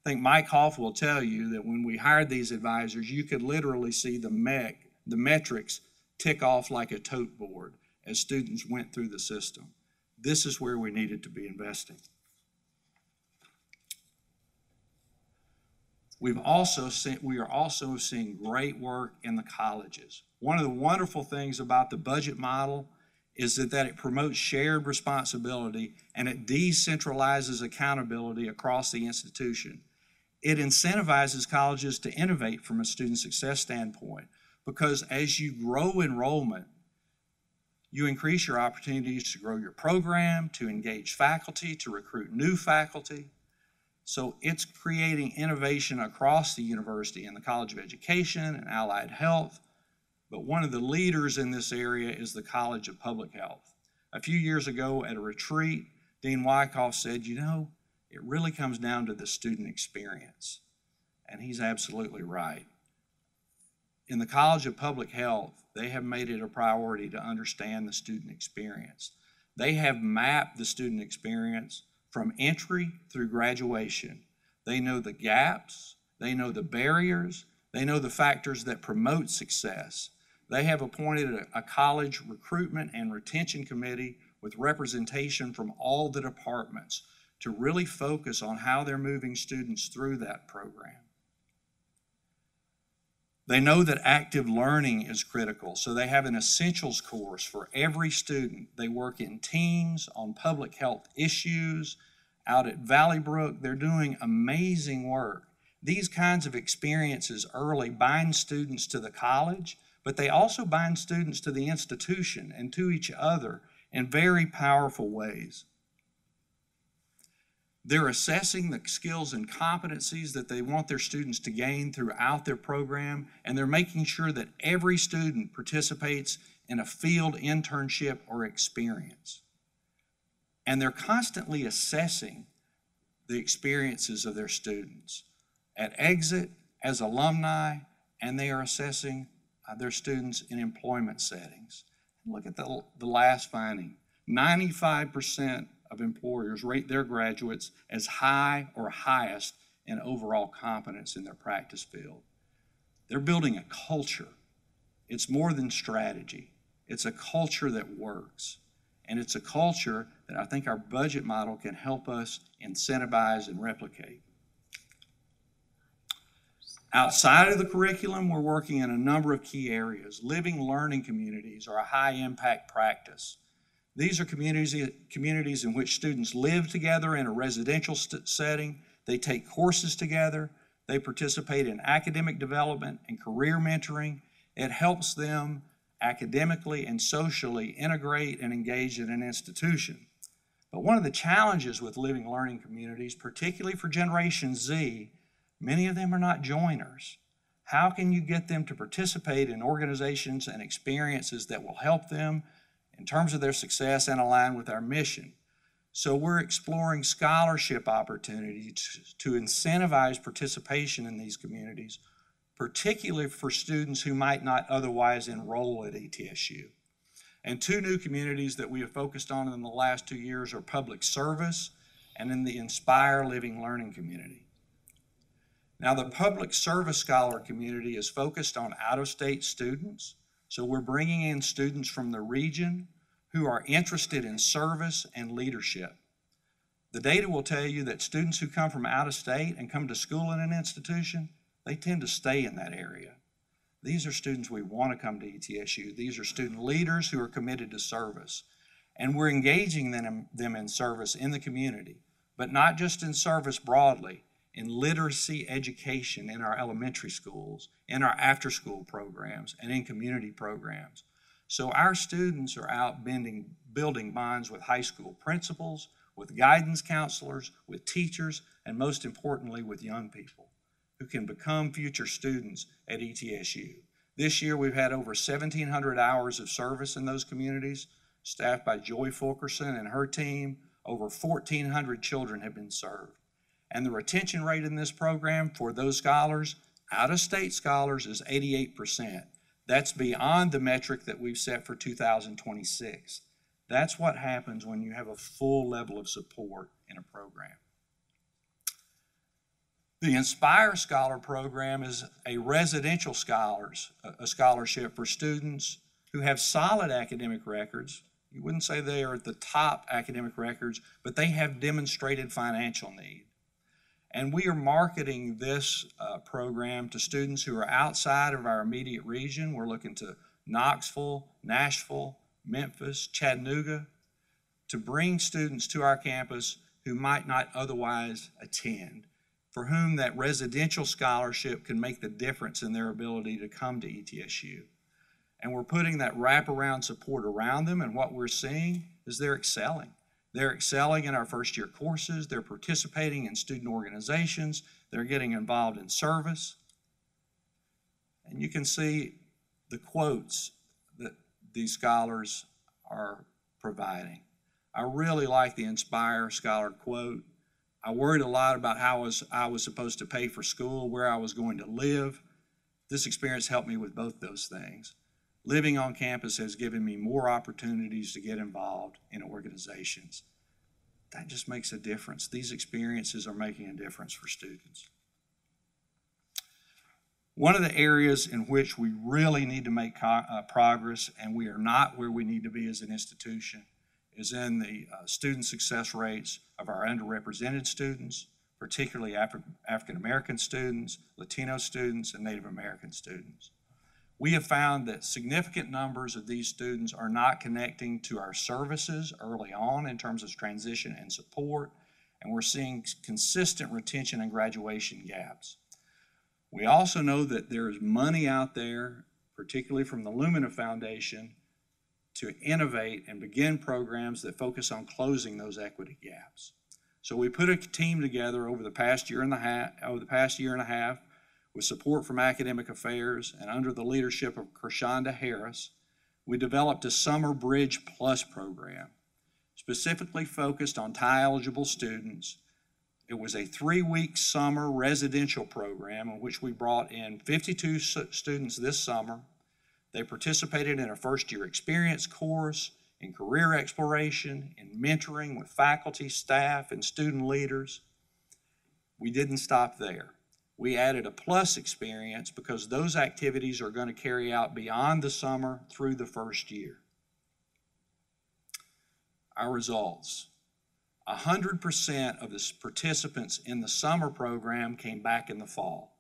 I think Mike Hoff will tell you that when we hired these advisors, you could literally see the metrics tick off like a tote board as students went through the system. This is where we needed to be investing. We are also seeing great work in the colleges. One of the wonderful things about the budget model is that it promotes shared responsibility and it decentralizes accountability across the institution. It incentivizes colleges to innovate from a student success standpoint, because as you grow enrollment, you increase your opportunities to grow your program, to engage faculty, to recruit new faculty. So it's creating innovation across the university in the College of Education and Allied Health. But one of the leaders in this area is the College of Public Health. A few years ago at a retreat, Dean Wyckoff said, you know, it really comes down to the student experience. And he's absolutely right. In the College of Public Health, they have made it a priority to understand the student experience. They have mapped the student experience from entry through graduation. They know the gaps, they know the barriers, they know the factors that promote success. They have appointed a college recruitment and retention committee with representation from all the departments to really focus on how they're moving students through that program. They know that active learning is critical, so they have an essentials course for every student. They work in teams on public health issues. Out at Valley Brook, they're doing amazing work. These kinds of experiences early bind students to the college, but they also bind students to the institution and to each other in very powerful ways. They're assessing the skills and competencies that they want their students to gain throughout their program, and they're making sure that every student participates in a field internship or experience. And they're constantly assessing the experiences of their students at exit, as alumni, and they are assessing their students in employment settings. Look at the last finding. 95% of employers rate their graduates as high or highest in overall competence in their practice field. They're building a culture. It's more than strategy. It's a culture that works. And it's a culture that I think our budget model can help us incentivize and replicate. Outside of the curriculum, we're working in a number of key areas. Living learning communities are a high-impact practice. These are communities in which students live together in a residential setting. They take courses together. They participate in academic development and career mentoring. It helps them academically and socially integrate and engage in an institution. But one of the challenges with living learning communities, particularly for Generation Z, many of them are not joiners. How can you get them to participate in organizations and experiences that will help them in terms of their success and align with our mission? So we're exploring scholarship opportunities to incentivize participation in these communities, particularly for students who might not otherwise enroll at ETSU. And two new communities that we have focused on in the last 2 years are public service and in the Inspire Living Learning community. Now, the public service scholar community is focused on out-of-state students. So we're bringing in students from the region who are interested in service and leadership. The data will tell you that students who come from out of state and come to school in an institution, they tend to stay in that area. These are students we want to come to ETSU. These are student leaders who are committed to service. And we're engaging them in service in the community, but not just in service broadly, in literacy education in our elementary schools, in our after-school programs, and in community programs. So our students are out building bonds with high school principals, with guidance counselors, with teachers, and most importantly, with young people who can become future students at ETSU. This year, we've had over 1,700 hours of service in those communities, staffed by Joy Fulkerson and her team. Over 1,400 children have been served. And the retention rate in this program for those scholars, out-of-state scholars, is 88%. That's beyond the metric that we've set for 2026. That's what happens when you have a full level of support in a program. The Inspire Scholar Program is a residential scholarship for students who have solid academic records. You wouldn't say they are at the top academic records, but they have demonstrated financial need. And we are marketing this program to students who are outside of our immediate region. We're looking to Knoxville, Nashville, Memphis, Chattanooga, to bring students to our campus who might not otherwise attend, for whom that residential scholarship can make the difference in their ability to come to ETSU. And we're putting that wraparound support around them, and what we're seeing is they're excelling. They're excelling in our first-year courses. They're participating in student organizations. They're getting involved in service. And you can see the quotes that these scholars are providing. I really like the Inspire Scholar quote. I worried a lot about how I was supposed to pay for school, where I was going to live. This experience helped me with both those things. Living on campus has given me more opportunities to get involved in organizations. That just makes a difference. These experiences are making a difference for students. One of the areas in which we really need to make progress, and we are not where we need to be as an institution, is in the student success rates of our underrepresented students, particularly African American students, Latino students, and Native American students. We have found that significant numbers of these students are not connecting to our services early on in terms of transition and support, and we're seeing consistent retention and graduation gaps. We also know that there is money out there, particularly from the Lumina Foundation, to innovate and begin programs that focus on closing those equity gaps. So we put a team together over the past year and a half, with support from Academic Affairs and under the leadership of Kershonda Harris. We developed a Summer Bridge Plus program, specifically focused on tie-eligible students. It was a 3-week summer residential program in which we brought in 52 students this summer. They participated in a first-year experience course, in career exploration, in mentoring with faculty, staff, and student leaders. We didn't stop there. We added a plus experience because those activities are going to carry out beyond the summer through the first year. Our results. 100% of the participants in the summer program came back in the fall.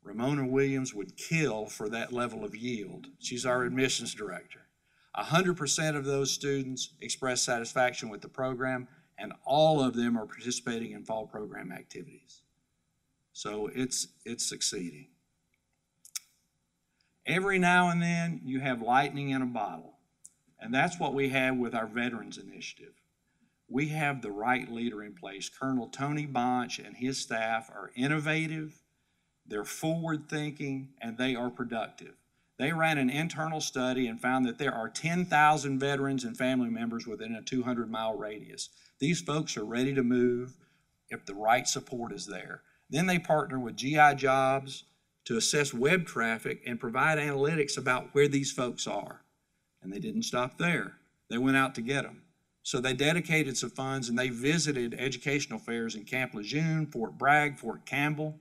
Ramona Williams would kill for that level of yield. She's our admissions director. 100% of those students expressed satisfaction with the program, and all of them are participating in fall program activities. So it's succeeding. Every now and then you have lightning in a bottle, and that's what we have with our Veterans Initiative. We have the right leader in place. Colonel Tony Bonch and his staff are innovative, they're forward-thinking, and they are productive. They ran an internal study and found that there are 10,000 veterans and family members within a 200-mile radius. These folks are ready to move if the right support is there. Then they partner with GI Jobs to assess web traffic and provide analytics about where these folks are. And they didn't stop there. They went out to get them. So they dedicated some funds and they visited educational fairs in Camp Lejeune, Fort Bragg, Fort Campbell.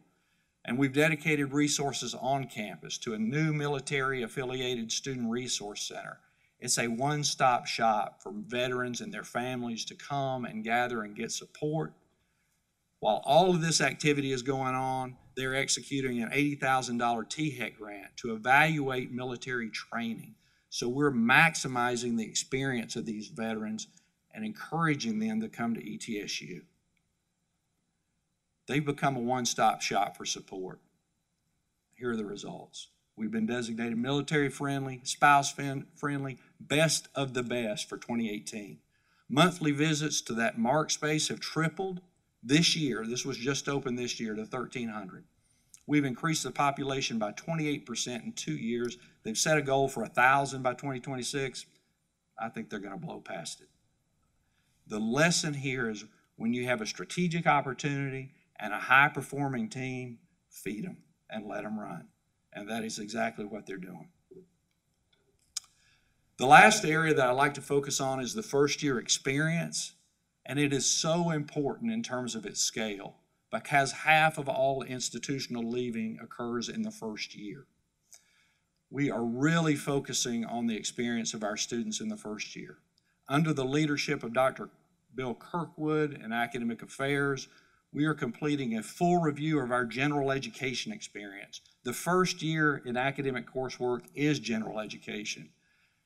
And we've dedicated resources on campus to a new military-affiliated student resource center. It's a one-stop shop for veterans and their families to come and gather and get support. While all of this activity is going on, they're executing an $80,000 THEC grant to evaluate military training. So we're maximizing the experience of these veterans and encouraging them to come to ETSU. They've become a one-stop shop for support. Here are the results. We've been designated military-friendly, spouse-friendly, best of the best for 2018. Monthly visits to that MARC space have tripled this year. This was just open this year to 1,300. We've increased the population by 28% in 2 years. They've set a goal for 1,000 by 2026. I think they're going to blow past it. The lesson here is when you have a strategic opportunity and a high-performing team, feed them and let them run. And that is exactly what they're doing. The last area that I like to focus on is the first-year experience, and it is so important in terms of its scale because half of all institutional leaving occurs in the first year. We are really focusing on the experience of our students in the first year. Under the leadership of Dr. Bill Kirkwood in Academic Affairs, we are completing a full review of our general education experience. The first year in academic coursework is general education.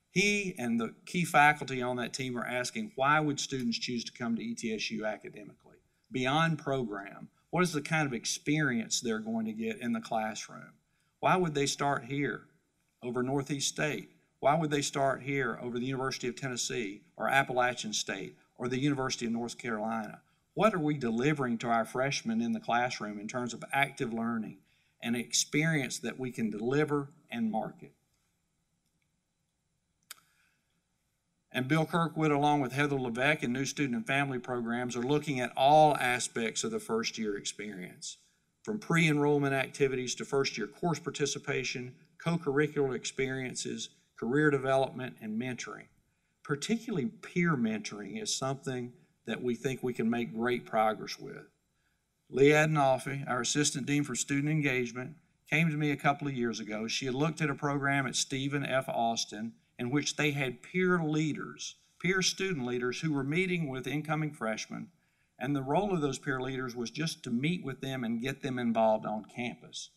He and the key faculty on that team are asking, why would students choose to come to ETSU academically? Beyond program, what is the kind of experience they're going to get in the classroom? Why would they start here over Northeast State? Why would they start here over the University of Tennessee or Appalachian State or the University of North Carolina? What are we delivering to our freshmen in the classroom in terms of active learning and experience that we can deliver and market? And Bill Kirkwood, along with Heather Levesque and New Student and Family Programs, are looking at all aspects of the first-year experience, from pre-enrollment activities to first-year course participation, co-curricular experiences, career development, and mentoring. Particularly peer mentoring is something that we think we can make great progress with. Lee Adinolfi, our Assistant Dean for Student Engagement, came to me a couple of years ago. She had looked at a program at Stephen F. Austin in which they had peer leaders, peer student leaders who were meeting with incoming freshmen, and the role of those peer leaders was just to meet with them and get them involved on campus.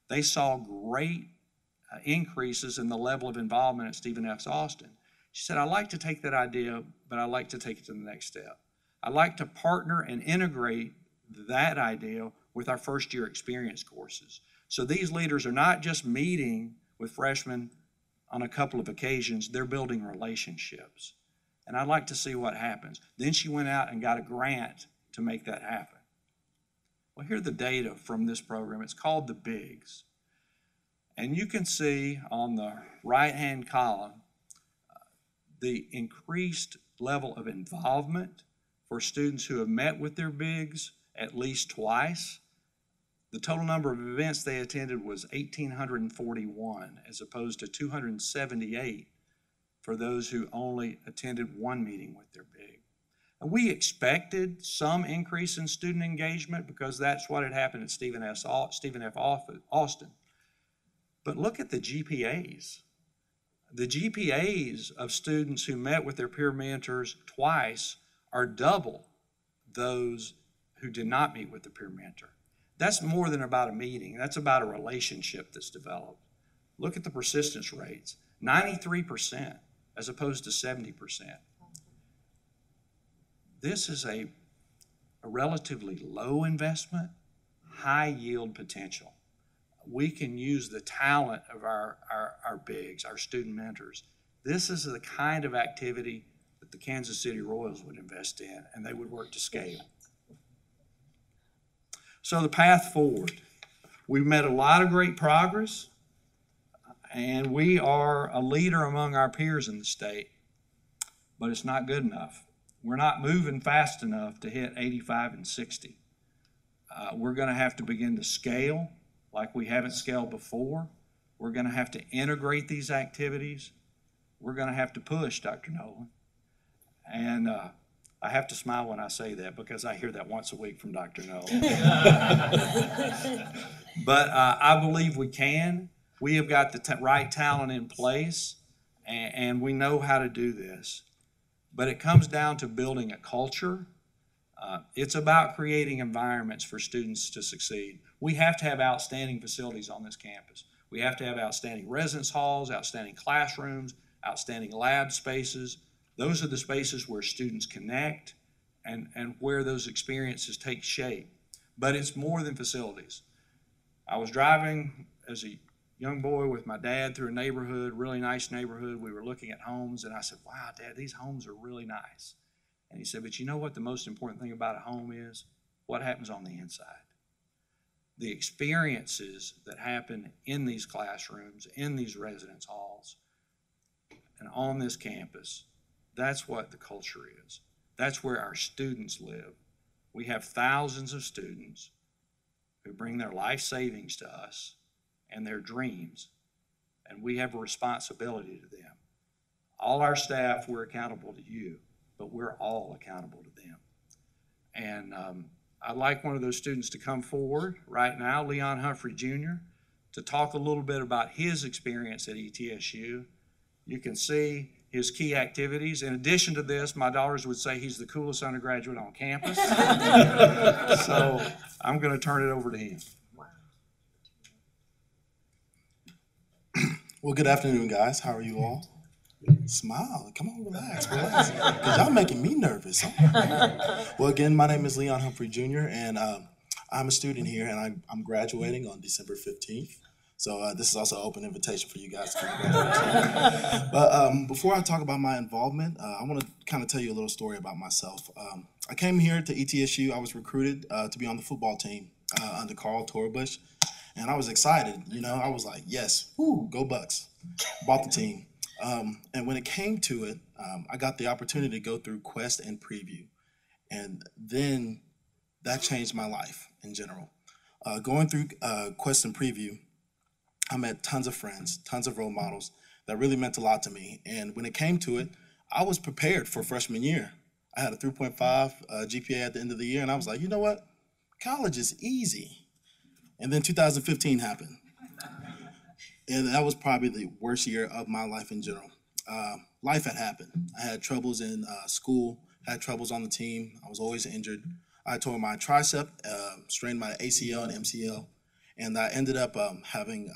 They saw great increases in the level of involvement at Stephen F. Austin. She said, I like to take that idea, but I like to take it to the next step. I like to partner and integrate that idea with our first-year experience courses. So these leaders are not just meeting with freshmen on a couple of occasions, they're building relationships. And I'd like to see what happens. Then she went out and got a grant to make that happen. Well, here are the data from this program. It's called the BIGS. And you can see on the right-hand column the increased level of involvement for students who have met with their BIGS at least twice, The total number of events they attended was 1,841, as opposed to 278 for those who only attended one meeting with their big. And we expected some increase in student engagement because that's what had happened at Stephen F. Austin. But look at the GPAs. The GPAs of students who met with their peer mentors twice are double those who did not meet with the peer mentor. That's more than about a meeting. That's about a relationship that's developed. Look at the persistence rates, 93% as opposed to 70%. This is a relatively low investment, high yield potential. We can use the talent of our bigs, our student mentors. This is the kind of activity that the Kansas City Royals would invest in, and they would work to scale. So the path forward. We've made a lot of great progress, and we are a leader among our peers in the state, but it's not good enough. We're not moving fast enough to hit 85 and 60. We're going to have to begin to scale like we haven't scaled before. We're going to have to integrate these activities. We're going to have to push, Dr. Nolan. And I have to smile when I say that because I hear that once a week from Dr. Nolan. But I believe we can. We have got the right talent in place, and we know how to do this. But it comes down to building a culture. It's about creating environments for students to succeed. We have to have outstanding facilities on this campus. We have to have outstanding residence halls, outstanding classrooms, outstanding lab spaces. Those are the spaces where students connect and where those experiences take shape. But it's more than facilities. I was driving as a young boy with my dad through a neighborhood, really nice neighborhood. We were looking at homes, and I said, wow, Dad, these homes are really nice. And he said, but you know what the most important thing about a home is? What happens on the inside. The experiences that happen in these classrooms, in these residence halls, and on this campus, that's what the culture is. That's where our students live. We have thousands of students who bring their life savings to us and their dreams, and we have a responsibility to them. All our staff, we're accountable to you, but we're all accountable to them. And I'd like one of those students to come forward right now, Leon Humphrey Jr., to talk a little bit about his experience at ETSU. You can see his key activities. In addition to this, my daughters would say he's the coolest undergraduate on campus. So I'm going to turn it over to him. Well, good afternoon, guys. How are you all? Smile. Come on, relax. Because y'all making me nervous. Huh? Well, again, my name is Leon Humphrey Jr., and I'm a student here, and I'm graduating on December 15th. So this is also an open invitation for you guys to graduate. But before I talk about my involvement, I want to kind of tell you a little story about myself. I came here to ETSU. I was recruited to be on the football team under Carl Torbush, and I was excited. You know, I was like, yes, woo, go Bucks. Bought the team. And when it came to it, I got the opportunity to go through Quest and Preview. And then that changed my life in general. Going through Quest and Preview, I met tons of friends, tons of role models that really meant a lot to me. And when it came to it, I was prepared for freshman year. I had a 3.5 GPA at the end of the year, and I was like, you know what? College is easy. And then 2015 happened. And that was probably the worst year of my life in general. Life had happened. I had troubles in school, had troubles on the team. I was always injured. I tore my tricep, strained my ACL and MCL, and I ended up having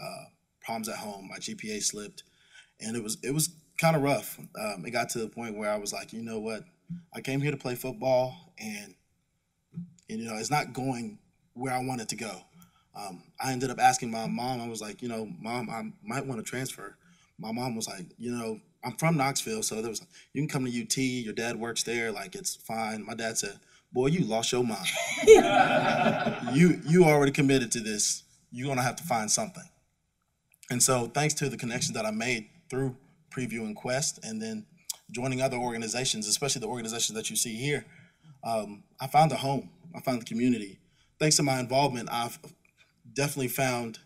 problems at home. My GPA slipped, and it was kind of rough. It got to the point where I was like, you know what? I came here to play football, and you know, it's not going where I want it to go. I ended up asking my mom. I was like, you know, Mom, I might want to transfer. My mom was like, you know, I'm from Knoxville, so there was, you can come to UT. Your dad works there. Like, it's fine. My dad said, boy, you lost your mind. You already committed to this. You're going to have to find something. And so thanks to the connections that I made through Preview and Quest, and then joining other organizations, especially the organizations that you see here, I found a home. I found the community. Thanks to my involvement, I've definitely found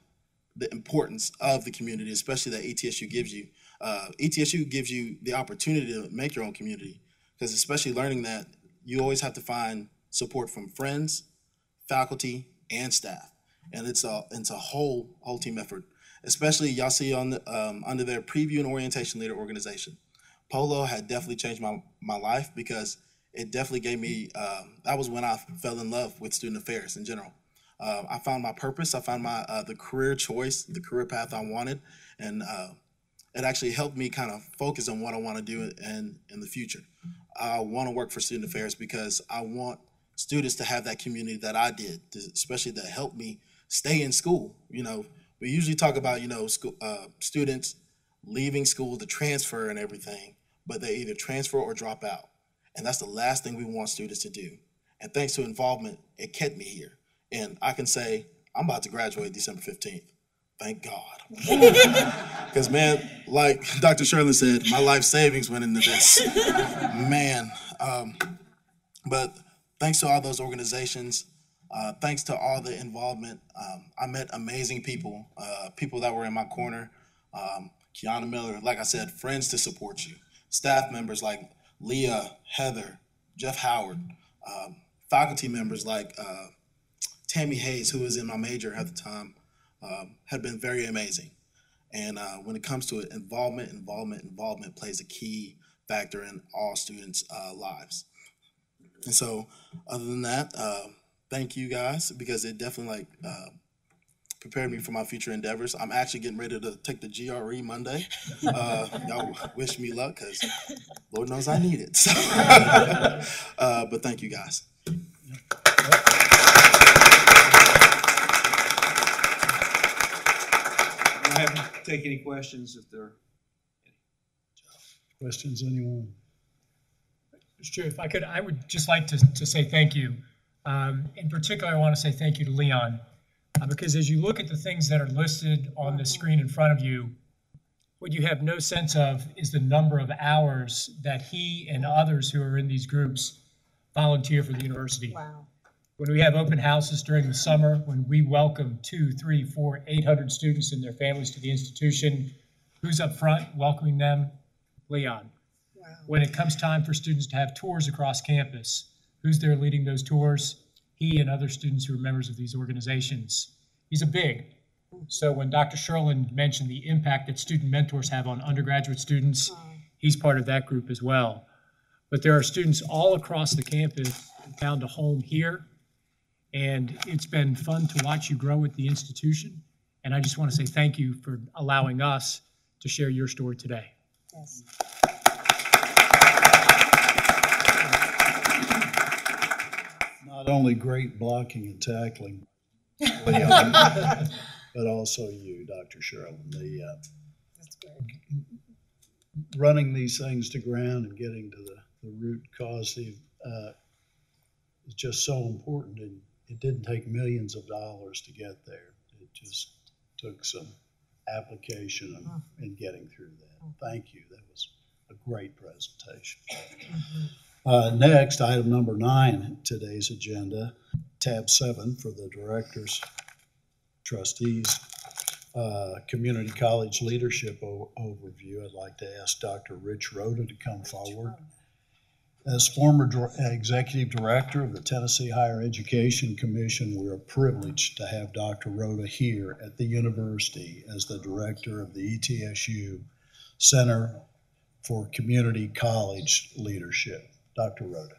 the importance of the community, especially that ETSU gives you. ETSU gives you the opportunity to make your own community, because especially learning that you always have to find support from friends, faculty, and staff, and it's a whole team effort. Especially y'all see on the, under their preview and orientation leader organization. Polo had definitely changed my life, because it definitely gave me, that was when I fell in love with student affairs in general. I found my purpose, I found my the career choice, the career path I wanted, and it actually helped me kind of focus on what I want to do in the future. I want to work for student affairs because I want students to have that community that I did, especially that helped me stay in school. You know, we usually talk about, you know, school, students leaving school to transfer and everything, but they either transfer or drop out. And that's the last thing we want students to do. And thanks to involvement, it kept me here. And I can say, I'm about to graduate December 15th. Thank God. Because, man, like Dr. Sherlin said, my life savings went into this. Man. But thanks to all those organizations, thanks to all the involvement, I met amazing people, people that were in my corner. Kiana Miller, like I said, friends to support you. Staff members like Leah, Heather, Jeff Howard, faculty members like Tammy Hayes, who was in my major at the time, had been very amazing. And when it comes to it, involvement plays a key factor in all students' lives. And so, other than that, thank you guys, because it definitely prepared me for my future endeavors. I'm actually getting ready to take the GRE Monday. Y'all wish me luck, because Lord knows I need it. So, but thank you guys. I'm happy to take any questions if there are. Questions, anyone? Mr. Chair, if I could, I would just like to say thank you. In particular, I want to say thank you to Leon, because as you look at the things that are listed on the screen in front of you, what you have no sense of is the number of hours that he and others who are in these groups volunteer for the university. Wow. When we have open houses during the summer, when we welcome 200, 300, 400, 800 students and their families to the institution, who's up front welcoming them? Leon. Wow. When it comes time for students to have tours across campus, who's there leading those tours? He and other students who are members of these organizations. He's a big. So when Dr. Sherlin mentioned the impact that student mentors have on undergraduate students, he's part of that group as well. But there are students all across the campus who found a home here, and it's been fun to watch you grow at the institution. And I just want to say thank you for allowing us to share your story today. Yes. Not only great blocking and tackling, but also you, Dr. Sherlin. That's great. Running these things to ground and getting to the root cause is just so important. And it didn't take millions of dollars to get there. It just took some application and getting through that. Thank you. That was a great presentation. Next, item number 9, today's agenda, tab 7 for the directors, trustees, community college leadership overview. I'd like to ask Dr. Rich Rhoda to come forward. As former executive director of the Tennessee Higher Education Commission, we are privileged to have Dr. Rhoda here at the university as the director of the ETSU Center for Community College Leadership. Dr. Rhoda.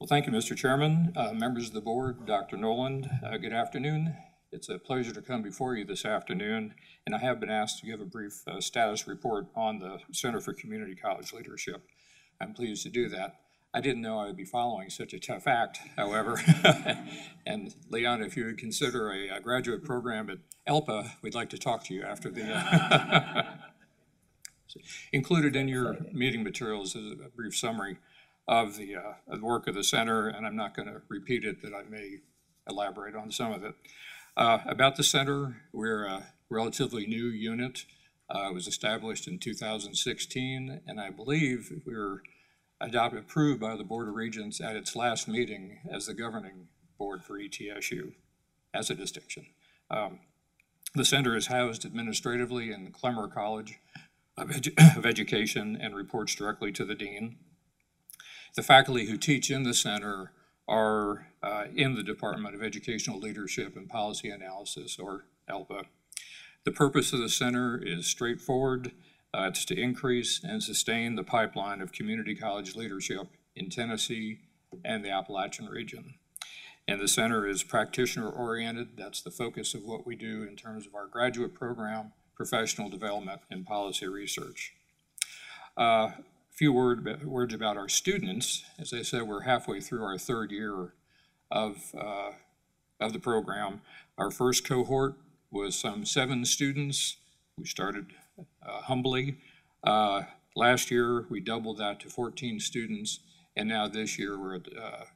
Well, thank you, Mr. Chairman, members of the board, Dr. Noland, good afternoon. It's a pleasure to come before you this afternoon, and I have been asked to give a brief status report on the Center for Community College Leadership. I'm pleased to do that. I didn't know I would be following such a tough act, however. And Leon, if you would consider a graduate program at ELPA, we'd like to talk to you after the... Included in your meeting materials is a brief summary of the work of the center, and I'm not going to repeat it, that I may elaborate on some of it. About the center, we're a relatively new unit. It was established in 2016, and I believe we were approved by the Board of Regents at its last meeting as the governing board for ETSU. as a distinction. The center is housed administratively in the Clemmer College of Education and reports directly to the dean. The faculty who teach in the center are in the Department of Educational Leadership and Policy Analysis, or ELPA. The purpose of the center is straightforward. It's to increase and sustain the pipeline of community college leadership in Tennessee and the Appalachian region. And the center is practitioner-oriented. That's the focus of what we do in terms of our graduate program, professional development, and policy research. A few words about our students. As I said, we're halfway through our third year of the program. Our first cohort was some 7 students. We started humbly. Last year, we doubled that to 14 students. And now this year we're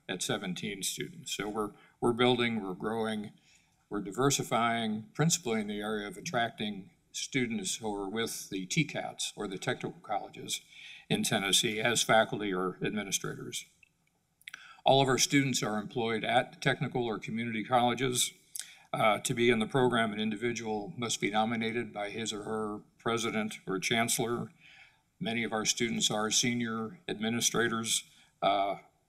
at 17 students. So we're building, we're growing, we're diversifying, principally in the area of attracting students who are with the TCATs, or the technical colleges in Tennessee, as faculty or administrators. All of our students are employed at technical or community colleges. To be in the program, an individual must be nominated by his or her president or chancellor. Many of our students are senior administrators.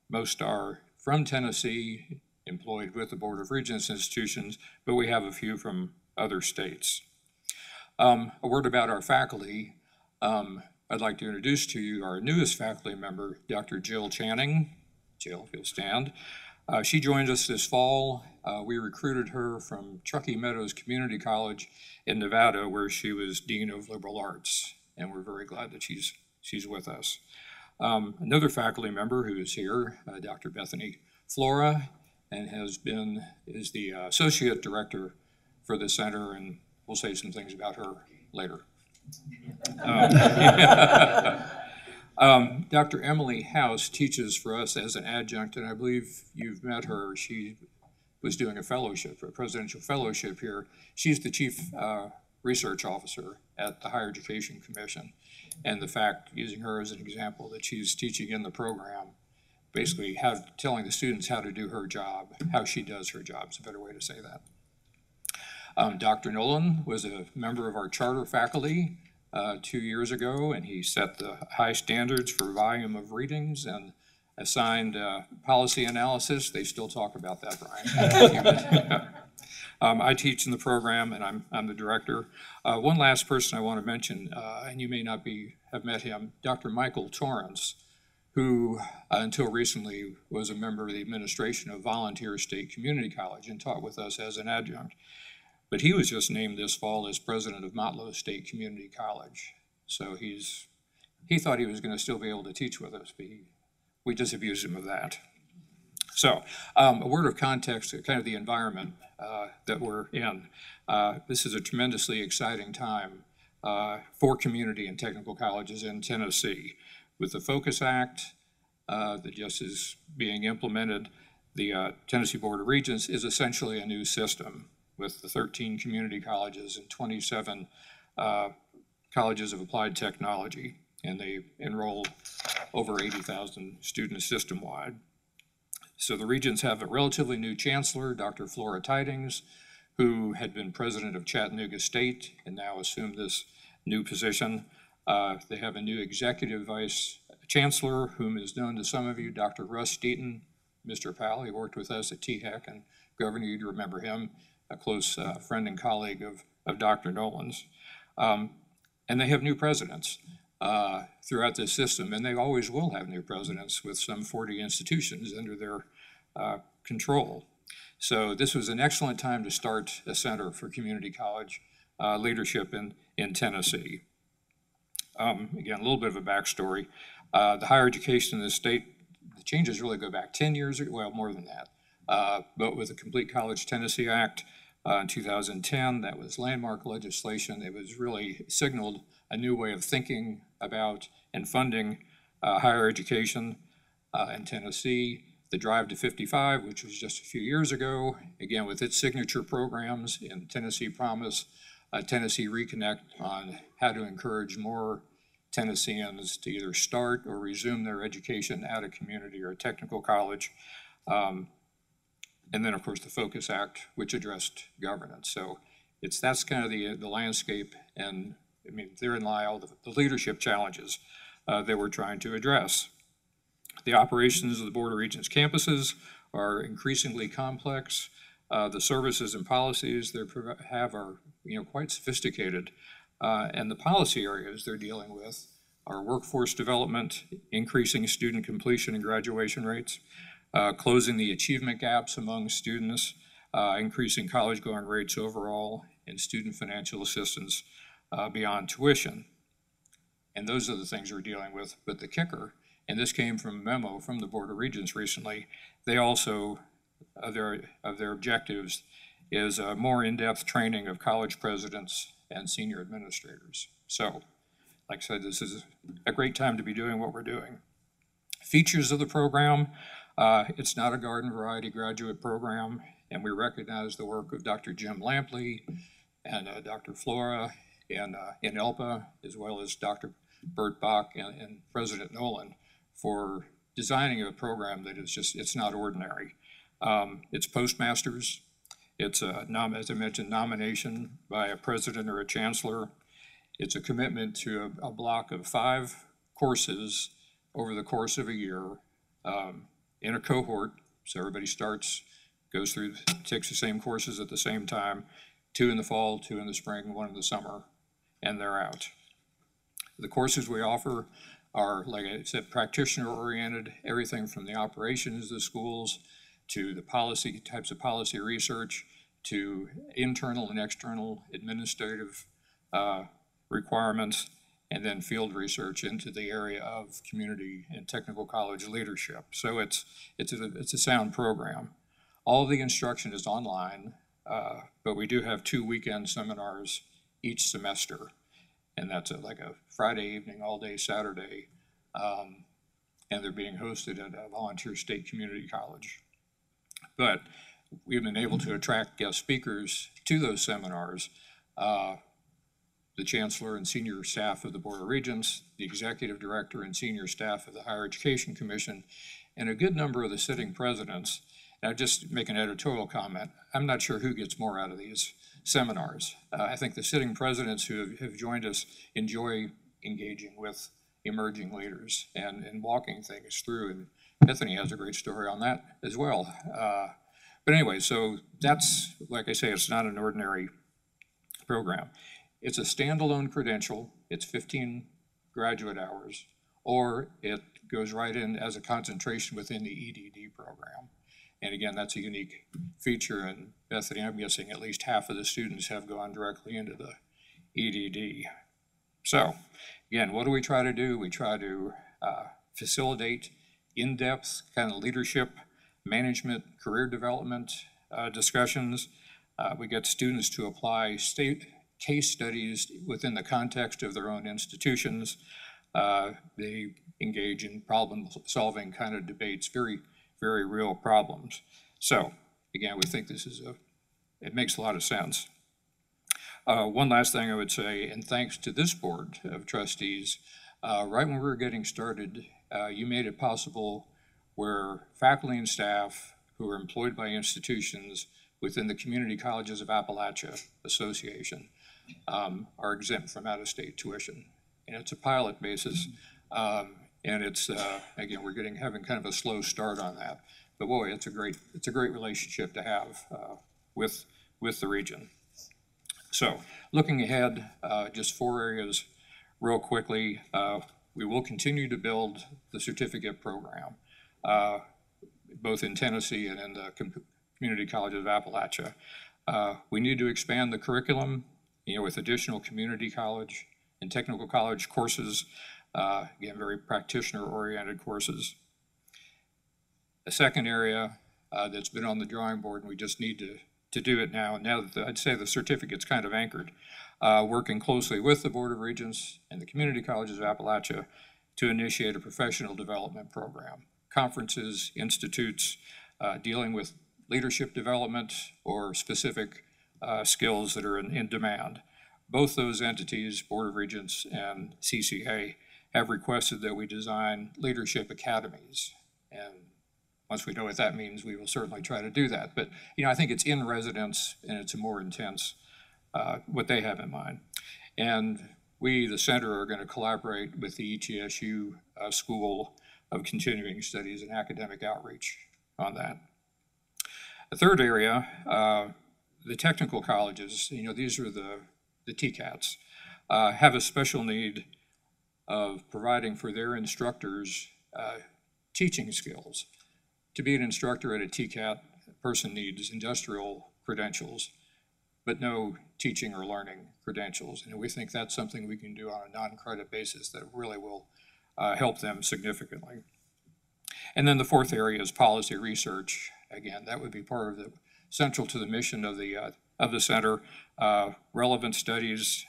Most are from Tennessee, employed with the Board of Regents institutions, but we have a few from other states. A word about our faculty. I'd like to introduce to you our newest faculty member, Dr. Jill Channing. Jill, if you'll stand. She joined us this fall. We recruited her from Truckee Meadows Community College in Nevada, where she was Dean of Liberal Arts, and we're very glad that she's with us. Another faculty member who is here, Dr. Bethany Flora, and is the Associate Director for the center, and we'll say some things about her later. Dr. Emily House teaches for us as an adjunct, and I believe you've met her. She was doing a fellowship, a presidential fellowship here. She's the Chief Research Officer at the Higher Education Commission. And the fact, using her as an example, that she's teaching in the program, basically telling the students how to do her job, how she does her job is a better way to say that. Dr. Nolan was a member of our charter faculty 2 years ago, and he set the high standards for volume of readings and assigned policy analysis. They still talk about that, Brian. I teach in the program, and I'm the director. One last person I want to mention, and you may not have met him, Dr. Michael Torrance, who until recently was a member of the administration of Volunteer State Community College and taught with us as an adjunct. But he was just named this fall as president of Motlow State Community College. So he thought he was going to still be able to teach with us, but we disabused him of that. So a word of context, kind of the environment that we're in. This is a tremendously exciting time for community and technical colleges in Tennessee. With the Focus Act that just is being implemented, the Tennessee Board of Regents is essentially a new system with the 13 community colleges and 27 colleges of applied technology, and they enroll over 80,000 students system-wide. So the Regents have a relatively new chancellor, Dr. Flora Tidings, who had been president of Chattanooga State and now assumed this new position. They have a new executive vice chancellor, whom is known to some of you, Dr. Russ Deaton, Mr. Powell. He worked with us at THEC, and Governor, you'd remember him, a close friend and colleague of Dr. Nolan's. And they have new presidents throughout this system, and they always will have new presidents with some 40 institutions under their control. So this was an excellent time to start a center for community college leadership in Tennessee. Again, a little bit of a backstory. The higher education in the state, the changes really go back 10 years, well, more than that. But with the Complete College Tennessee Act in 2010, that was landmark legislation. It was really signaled a new way of thinking about and funding higher education in Tennessee. The Drive to 55, which was just a few years ago, again with its signature programs in Tennessee Promise, Tennessee Reconnect on how to encourage more Tennesseans to either start or resume their education at a community or a technical college. And then, of course, the Focus Act, which addressed governance. So that's kind of the landscape, and I mean, therein lie all the leadership challenges that we're trying to address. The operations of the Board of Regents campuses are increasingly complex. The services and policies they have are quite sophisticated, and the policy areas they're dealing with are workforce development, increasing student completion and graduation rates, closing the achievement gaps among students, increasing college-going rates overall, and student financial assistance beyond tuition. And those are the things we're dealing with. But the kicker, and this came from a memo from the Board of Regents recently, they also, of their objectives, is more in-depth training of college presidents and senior administrators. So, like I said, this is a great time to be doing what we're doing. Features of the program, it's not a garden variety graduate program, and we recognize the work of Dr. Jim Lampley and Dr. Flora and ELPA, as well as Dr. Bert Bach and President Nolan for designing a program that is just, it's not ordinary. It's postmasters. It's, as I mentioned, nomination by a president or a chancellor. It's a commitment to a block of 5 courses over the course of a year in a cohort. So everybody goes through, takes the same courses at the same time, 2 in the fall, 2 in the spring, 1 in the summer, and they're out. The courses we offer are, like I said, practitioner-oriented, everything from the operations of the schools to the types of policy research, to internal and external administrative requirements, and then field research into the area of community and technical college leadership. So it's a sound program. All of the instruction is online, but we do have 2 weekend seminars each semester, and that's like a Friday evening, all day Saturday, and they're being hosted at a volunteer state community college. But we've been able to attract guest speakers to those seminars. The Chancellor and senior staff of the Board of Regents, the Executive Director and senior staff of the Higher Education Commission, and a good number of the sitting presidents. Now, just make an editorial comment. I'm not sure who gets more out of these seminars. I think the sitting presidents who have joined us enjoy engaging with emerging leaders and walking things through, and Bethany has a great story on that as well. But anyway, so that's, like I say, it's not an ordinary program. It's a standalone credential. It's 15 graduate hours, or it goes right in as a concentration within the EDD program. And again, that's a unique feature, and Bethany, I'm guessing at least half of the students have gone directly into the EDD. So again, what do we try to do? We try to facilitate in-depth kind of leadership, management, career development discussions. We get students to apply state case studies within the context of their own institutions. They engage in problem-solving kind of debates, very, very real problems. So again, we think this is it makes a lot of sense. One last thing I would say, and thanks to this Board of Trustees, right when we were getting started, you made it possible where faculty and staff who are employed by institutions within the Community Colleges of Appalachia Association are exempt from out-of-state tuition. And it's a pilot basis, and it's, again, we're having kind of a slow start on that. But boy, it's a great relationship to have with the region. So looking ahead, just 4 areas real quickly. We will continue to build the certificate program, both in Tennessee and in the Community College of Appalachia. We need to expand the curriculum, with additional community college and technical college courses, again, very practitioner-oriented courses. A second area that's been on the drawing board, and we just need to do it now, and now that I'd say the certificate's kind of anchored, working closely with the Board of Regents and the Community Colleges of Appalachia to initiate a professional development program. Conferences, institutes, dealing with leadership development or specific skills that are in demand. Both those entities, Board of Regents and CCA, have requested that we design leadership academies. And once we know what that means, we will certainly try to do that. But, you know, I think it's in residence and it's a more intense, what they have in mind. And we, the center, are going to collaborate with the ETSU School of Continuing Studies and Academic Outreach on that. The third area, the technical colleges, you know, these are the TCATs, have a special need of providing for their instructors teaching skills. To be an instructor at a TCAT, a person needs industrial credentials, but no teaching or learning credentials. And we think that's something we can do on a non-credit basis that really will help them significantly. And then the fourth area is policy research. Again, that would be part of the central to the mission of the center. Relevant studies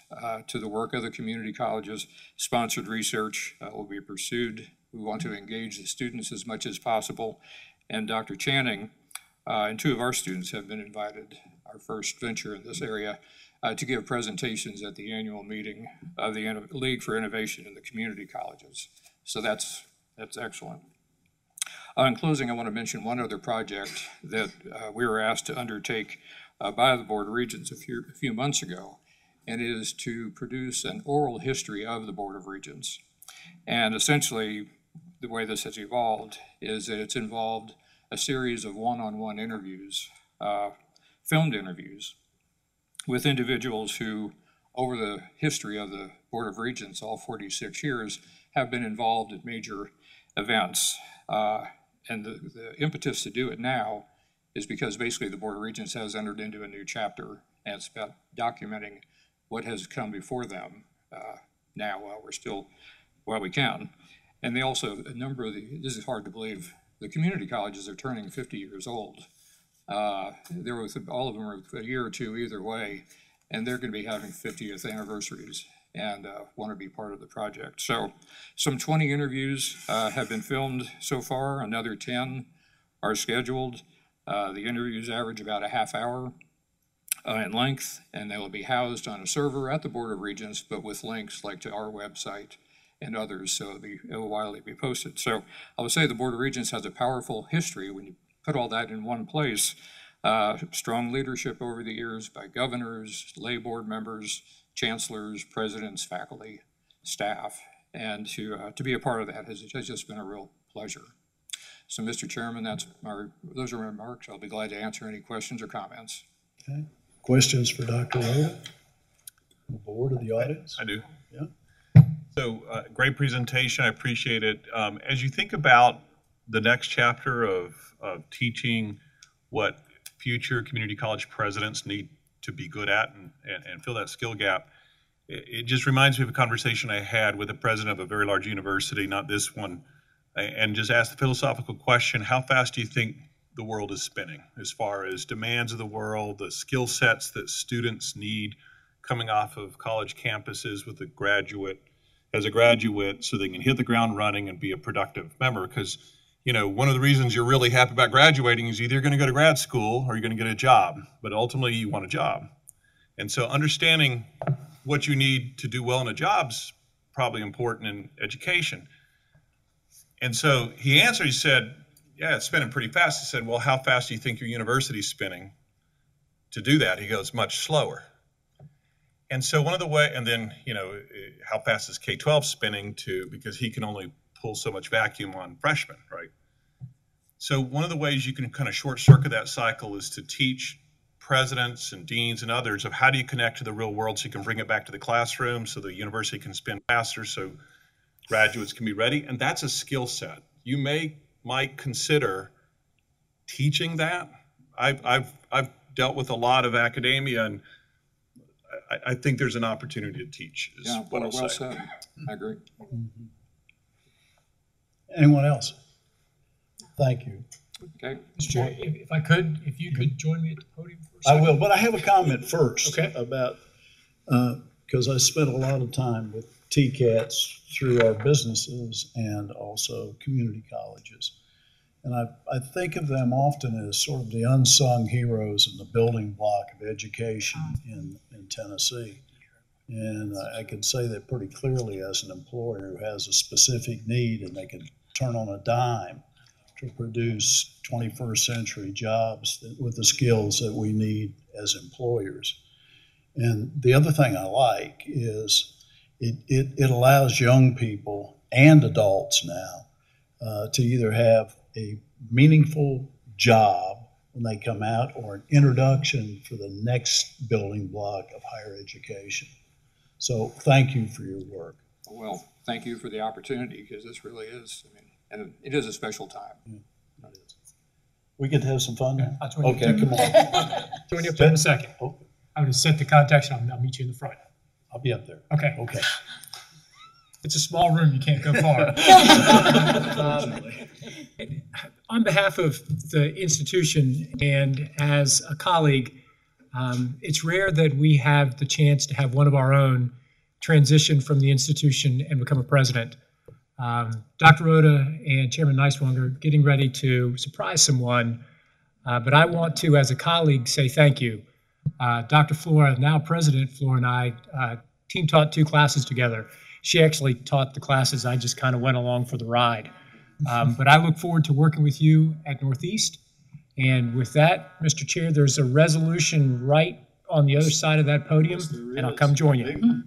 to the work of the community colleges, sponsored research will be pursued. We want to engage the students as much as possible. And Dr. Channing and two of our students have been invited, our first venture in this area, to give presentations at the annual meeting of the League for Innovation in the Community Colleges. So that's excellent. In closing, I want to mention one other project that we were asked to undertake by the Board of Regents a few months ago, and it is to produce an oral history of the Board of Regents. And essentially, the way this has evolved is that it's involved a series of one-on-one interviews, filmed interviews, with individuals who, over the history of the Board of Regents, all 46 years, have been involved in major events. And the impetus to do it now is because basically the Board of Regents has entered into a new chapter, and it's about documenting what has come before them now while we can. And they also, a number of this is hard to believe, the community colleges are turning 50 years old. All of them are a year or two either way, and they're going to be having 50th anniversaries and want to be part of the project. So some 20 interviews have been filmed so far. Another 10 are scheduled. The interviews average about a half hour in length, and they will be housed on a server at the Board of Regents, but with links like to our website and others, so it will widely be posted. So I would say the Board of Regents has a powerful history when you put all that in one place. Strong leadership over the years by governors, lay board members, chancellors, presidents, faculty, staff, and to be a part of that has just been a real pleasure. So, Mr. Chairman, those are my remarks. I'll be glad to answer any questions or comments. Okay. Questions for Dr. Loda? The board or the audience? I do. Yeah. So, great presentation. I appreciate it. As you think about the next chapter of teaching what future community college presidents need to be good at and fill that skill gap, it just reminds me of a conversation I had with the president of a very large university, not this one, and just asked the philosophical question, how fast do you think the world is spinning as far as demands of the world, the skill sets that students need coming off of college campuses with as a graduate so they can hit the ground running and be a productive member? Because, you know, one of the reasons you're really happy about graduating is either you're going to go to grad school or you're going to get a job, but ultimately you want a job. And so understanding what you need to do well in a job's probably important in education. And so he answered, he said, yeah, it's spinning pretty fast. He said, well, how fast do you think your university's spinning to do that? He goes, much slower. And so one of the ways, and then, you know, how fast is K-12 spinning because he can only pull so much vacuum on freshmen, right? So one of the ways you can kind of short circuit that cycle is to teach presidents and deans and others of how do you connect to the real world so you can bring it back to the classroom so the university can spin faster so graduates can be ready. And that's a skill set. You might consider teaching that. I've dealt with a lot of academia, and I think there's an opportunity to teach. Yeah, well said. I agree. Mm-hmm. Anyone else? Thank you. Okay. Mr. Chair, if you could join me at the podium for a second. I will, but I have a comment first. Okay. About, because I spent a lot of time with TCATs through our businesses and also community colleges. And I think of them often as sort of the unsung heroes in the building block of education in Tennessee. And I can say that pretty clearly as an employer who has a specific need and they can turn on a dime to produce 21st century jobs with the skills that we need as employers. And the other thing I like is it allows young people and adults now to either have a meaningful job when they come out or an introduction for the next building block of higher education. So thank you for your work. Well, thank you for the opportunity, because this really is, I mean, and it is a special time. Yeah, it is. We get to have some fun now? I'll join you Okay, up there. come on. Join you up there in a second. Oh, I'm going to set the context and I'll meet you in the front. I'll be up there. Okay. Okay. It's a small room, you can't go far. On behalf of the institution and as a colleague, it's rare that we have the chance to have one of our own transition from the institution and become a president. Dr. Rhoda and Chairman Niswong are getting ready to surprise someone, but I want to, as a colleague, say thank you. Dr. Flora, now President Flora, and I team taught 2 classes together. She actually taught the classes. I just kind of went along for the ride. But I look forward to working with you at Northeast. And with that, Mr. Chair, there's a resolution right on the other side of that podium, and I'll come join you.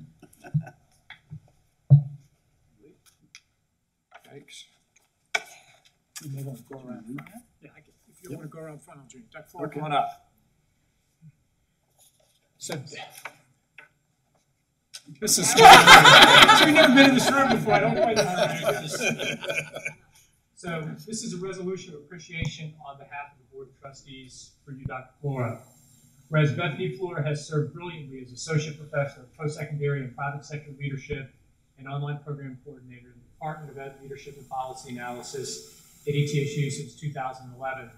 Thanks. You may want to go around front. Yeah, if you don't want to go around front, I'll join you. Dr. Flora, Come on up. So, this is, we've never been in this room before. I don't quite know how to do this. So this is a resolution of appreciation on behalf of the Board of Trustees for you, Dr. Flora. Whereas Bethany Flora has served brilliantly as Associate Professor of Post-Secondary and Private Sector Leadership and Online Program Coordinator in the Department of Ed Leadership and Policy Analysis at ETSU since 2011.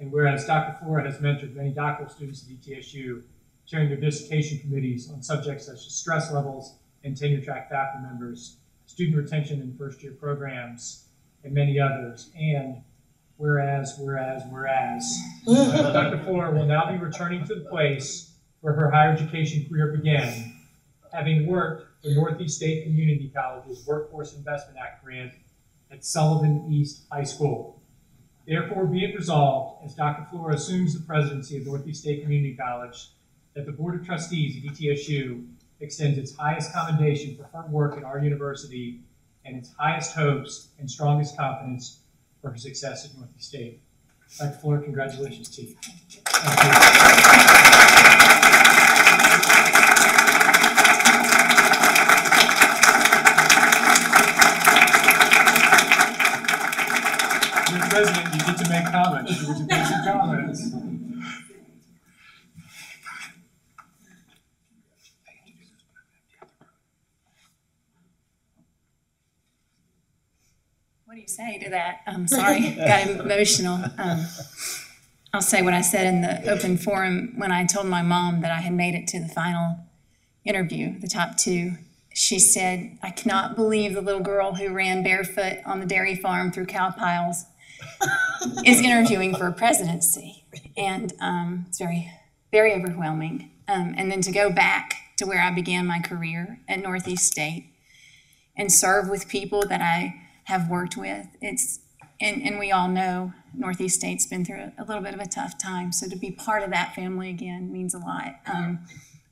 And whereas Dr. Flora has mentored many doctoral students at ETSU, chairing their dissertation committees on subjects such as stress levels and tenure track faculty members, student retention in first-year programs, and many others. And whereas, Dr. Flora will now be returning to the place where her higher education career began, having worked for Northeast State Community College's Workforce Investment Act grant at Sullivan East High School. Therefore, be it resolved, as Dr. Flora assumes the presidency of Northeast State Community College, that the Board of Trustees at ETSU extends its highest commendation for her work at our university and its highest hopes and strongest confidence for her success at Northeast State. Dr. Flora, congratulations to you. Thank you. You're president, you get to make comments. You get to make some comments. What do you say to that? I'm sorry, got emotional. I'll say what I said in the open forum when I told my mom that I had made it to the final interview, the top 2. She said, "I cannot believe the little girl who ran barefoot on the dairy farm through cow piles is interviewing for a presidency." And it's very, very overwhelming. And then to go back to where I began my career at Northeast State and serve with people that I have worked with, and we all know Northeast State's been through a little bit of a tough time, so to be part of that family again means a lot.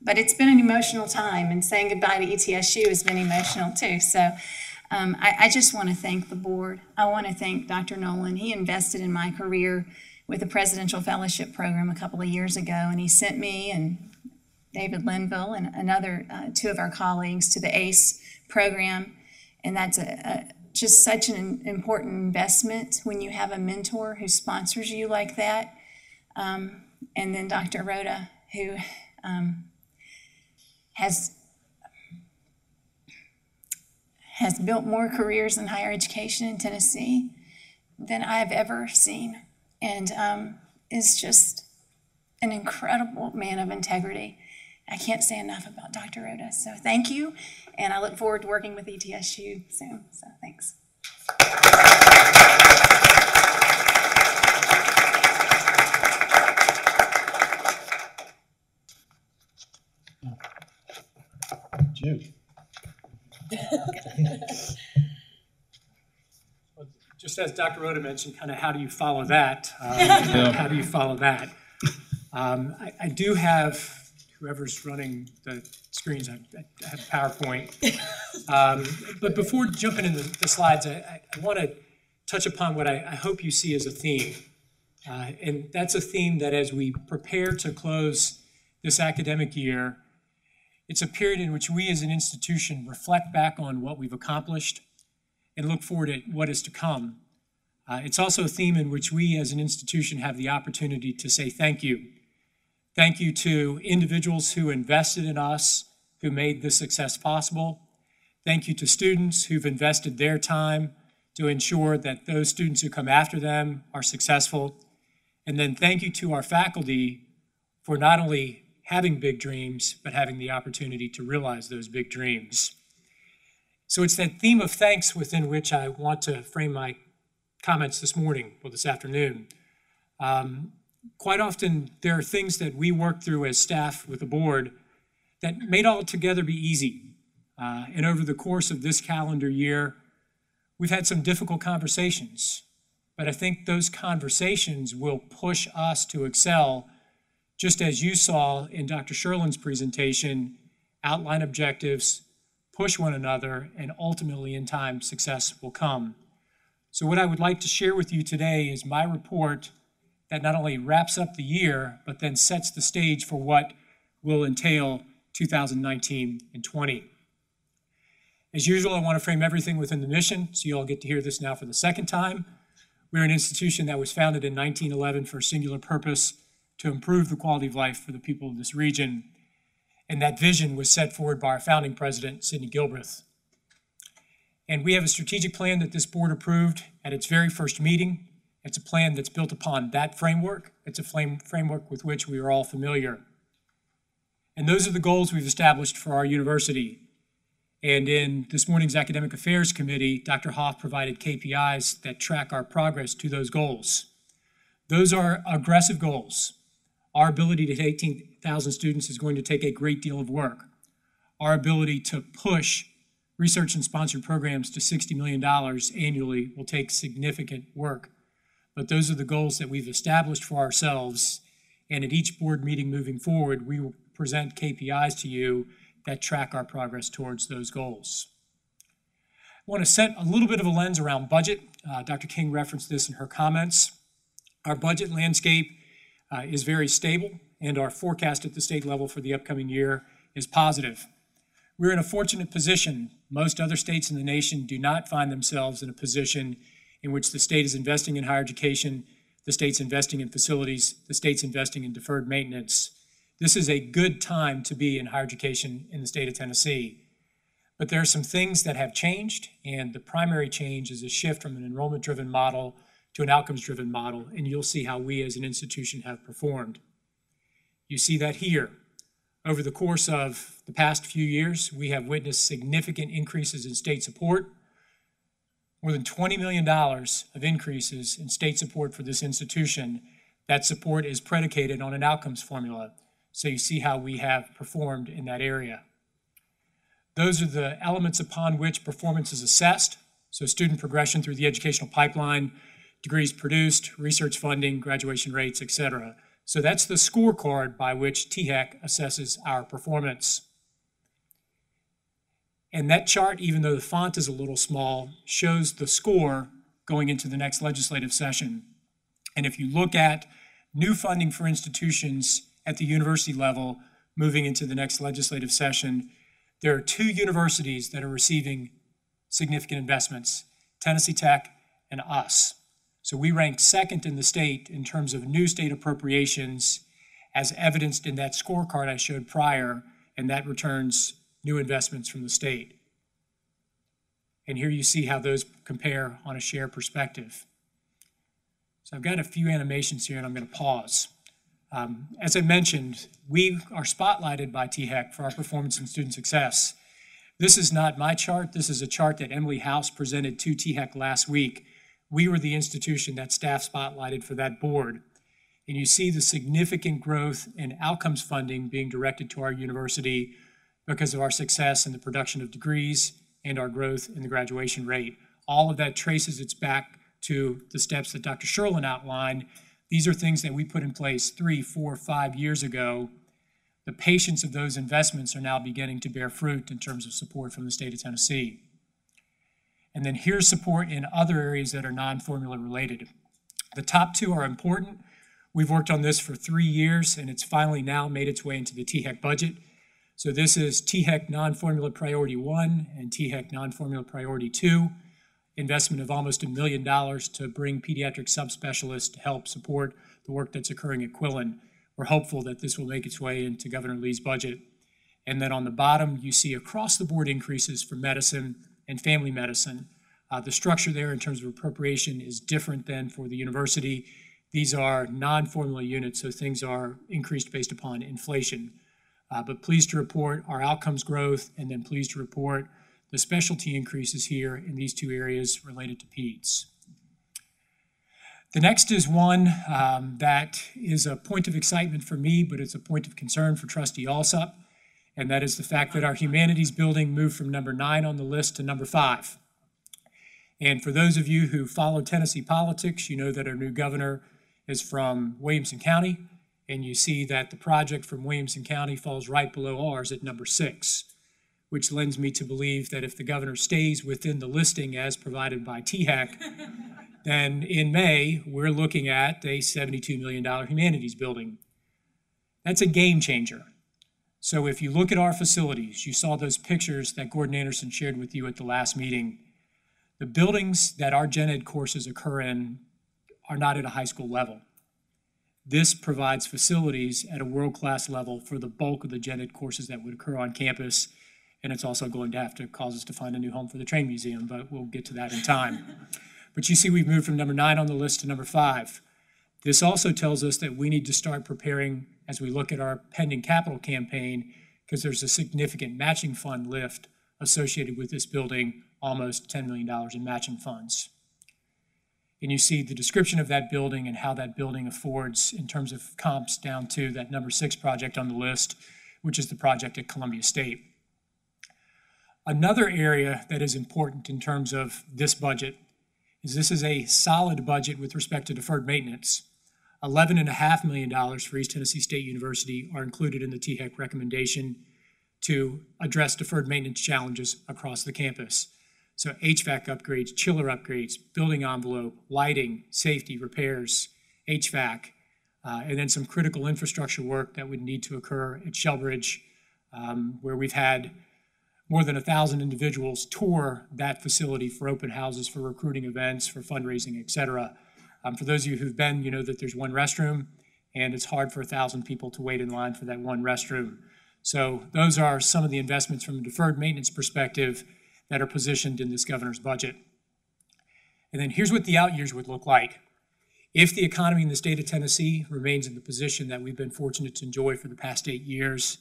But it's been an emotional time, and saying goodbye to ETSU has been emotional too. So I just want to thank the board. I want to thank Dr. Nolan. He invested in my career with the Presidential Fellowship Program a couple of years ago, and he sent me and David Linville and another 2 of our colleagues to the ACE program, and that's just such an important investment when you have a mentor who sponsors you like that. And then Dr. Rhoda, who has built more careers in higher education in Tennessee than I've ever seen, and is just an incredible man of integrity. I can't say enough about Dr. Rhoda, so thank you, and I look forward to working with ETSU soon, so thanks. Jude. just as Dr. Rhoda mentioned, kind of how do you follow that? How do you follow that? I do have, whoever's running the screens, I have PowerPoint. But before jumping into the slides, I want to touch upon what I hope you see as a theme. And that's a theme that as we prepare to close this academic year, it's a period in which we as an institution reflect back on what we've accomplished and look forward at what is to come. It's also a theme in which we as an institution have the opportunity to say thank you. Thank you to individuals who invested in us, who made this success possible. Thank you to students who've invested their time to ensure that those students who come after them are successful. And then thank you to our faculty for not only having big dreams, but having the opportunity to realize those big dreams. So it's that theme of thanks within which I want to frame my comments this morning or this afternoon. Quite often, there are things that we work through as staff with the board that may not altogether be easy. And over the course of this calendar year, we've had some difficult conversations, but I think those conversations will push us to excel, just as you saw in Dr. Sherlin's presentation, outline objectives, push one another, and ultimately in time, success will come. So what I would like to share with you today is my report that not only wraps up the year, but then sets the stage for what will entail 2019 and 20. As usual, I want to frame everything within the mission, so you all get to hear this now for the second time. We're an institution that was founded in 1911 for a singular purpose, to improve the quality of life for the people of this region. And that vision was set forward by our founding president, Sidney Gilbreth. And we have a strategic plan that this board approved at its very first meeting. It's a plan that's built upon that framework. It's a framework with which we are all familiar. And those are the goals we've established for our university. And in this morning's Academic Affairs Committee, Dr. Hoff provided KPIs that track our progress to those goals. Those are aggressive goals. Our ability to hit 18,000 students is going to take a great deal of work. Our ability to push research and sponsored programs to $60 million annually will take significant work. But those are the goals that we've established for ourselves. And at each board meeting moving forward, we will present KPIs to you that track our progress towards those goals. I want to set a little bit of a lens around budget. Dr. King referenced this in her comments. Our budget landscape is very stable, and our forecast at the state level for the upcoming year is positive. We're in a fortunate position. Most other states in the nation do not find themselves in a position in which the state is investing in higher education, the state's investing in facilities, the state's investing in deferred maintenance. This is a good time to be in higher education in the state of Tennessee. But there are some things that have changed, and the primary change is a shift from an enrollment-driven model to an outcomes-driven model, and you'll see how we as an institution have performed. You see that here. Over the course of the past few years, we have witnessed significant increases in state support, more than $20 million of increases in state support for this institution. That support is predicated on an outcomes formula. So you see how we have performed in that area. Those are the elements upon which performance is assessed. So student progression through the educational pipeline, degrees produced, research funding, graduation rates, etc. So that's the scorecard by which THEC assesses our performance. And that chart, even though the font is a little small, shows the score going into the next legislative session. And if you look at new funding for institutions at the university level moving into the next legislative session, there are 2 universities that are receiving significant investments, Tennessee Tech and us. So we rank second in the state in terms of new state appropriations as evidenced in that scorecard I showed prior, and that returns new investments from the state. And here you see how those compare on a share perspective. So I've got a few animations here and I'm going to pause. As I mentioned, we are spotlighted by THEC for our performance and student success. This is not my chart. This is a chart that Emily House presented to THEC last week. We were the institution that staff spotlighted for that board. And you see the significant growth in outcomes funding being directed to our university because of our success in the production of degrees and our growth in the graduation rate. All of that traces its back to the steps that Dr. Sherlin outlined. These are things that we put in place 3, 4, 5 years ago. The patience of those investments are now beginning to bear fruit in terms of support from the state of Tennessee. And then here's support in other areas that are non-formula related. The top two are important. We've worked on this for 3 years, and it's finally now made its way into the THEC budget. So this is THEC non-formula priority 1 and THEC non-formula priority 2, investment of almost $1 million to bring pediatric subspecialists to help support the work that's occurring at Quillen. We're hopeful that this will make its way into Governor Lee's budget. And then on the bottom, you see across the board increases for medicine and family medicine. The structure there in terms of appropriation is different than for the university. These are non-formula units, so things are increased based upon inflation. But pleased to report our outcomes growth, and then pleased to report the specialty increases here in these two areas related to PEDS. The next is one that is a point of excitement for me, but it's a point of concern for Trustee Alsop, and that is the fact that our humanities building moved from number 9 on the list to number 5. And for those of you who follow Tennessee politics, you know that our new governor is from Williamson County, and you see that the project from Williamson County falls right below ours at number 6, which lends me to believe that if the governor stays within the listing as provided by THEC, then in May, we're looking at a $72 million humanities building. That's a game changer. So if you look at our facilities, you saw those pictures that Gordon Anderson shared with you at the last meeting. The buildings that our gen ed courses occur in are not at a high school level. This provides facilities at a world-class level for the bulk of the gen ed courses that would occur on campus, and it's also going to have to cause us to find a new home for the train museum, but we'll get to that in time. But you see we've moved from number 9 on the list to number 5. This also tells us that we need to start preparing as we look at our pending capital campaign, because there's a significant matching fund lift associated with this building, almost $10 million in matching funds. And you see the description of that building and how that building affords in terms of comps down to that number 6 project on the list, which is the project at Columbia State. Another area that is important in terms of this budget is this is a solid budget with respect to deferred maintenance. $11.5 million for East Tennessee State University are included in the THEC recommendation to address deferred maintenance challenges across the campus. So HVAC upgrades, chiller upgrades, building envelope, lighting, safety, repairs, HVAC, and then some critical infrastructure work that would need to occur at Shellbridge, where we've had more than 1,000 individuals tour that facility for open houses, for recruiting events, for fundraising, et cetera. For those of you who've been, you know that there's one restroom, and it's hard for 1,000 people to wait in line for that one restroom. So those are some of the investments from a deferred maintenance perspective that are positioned in this governor's budget. And then here's what the out years would look like. If the economy in the state of Tennessee remains in the position that we've been fortunate to enjoy for the past 8 years,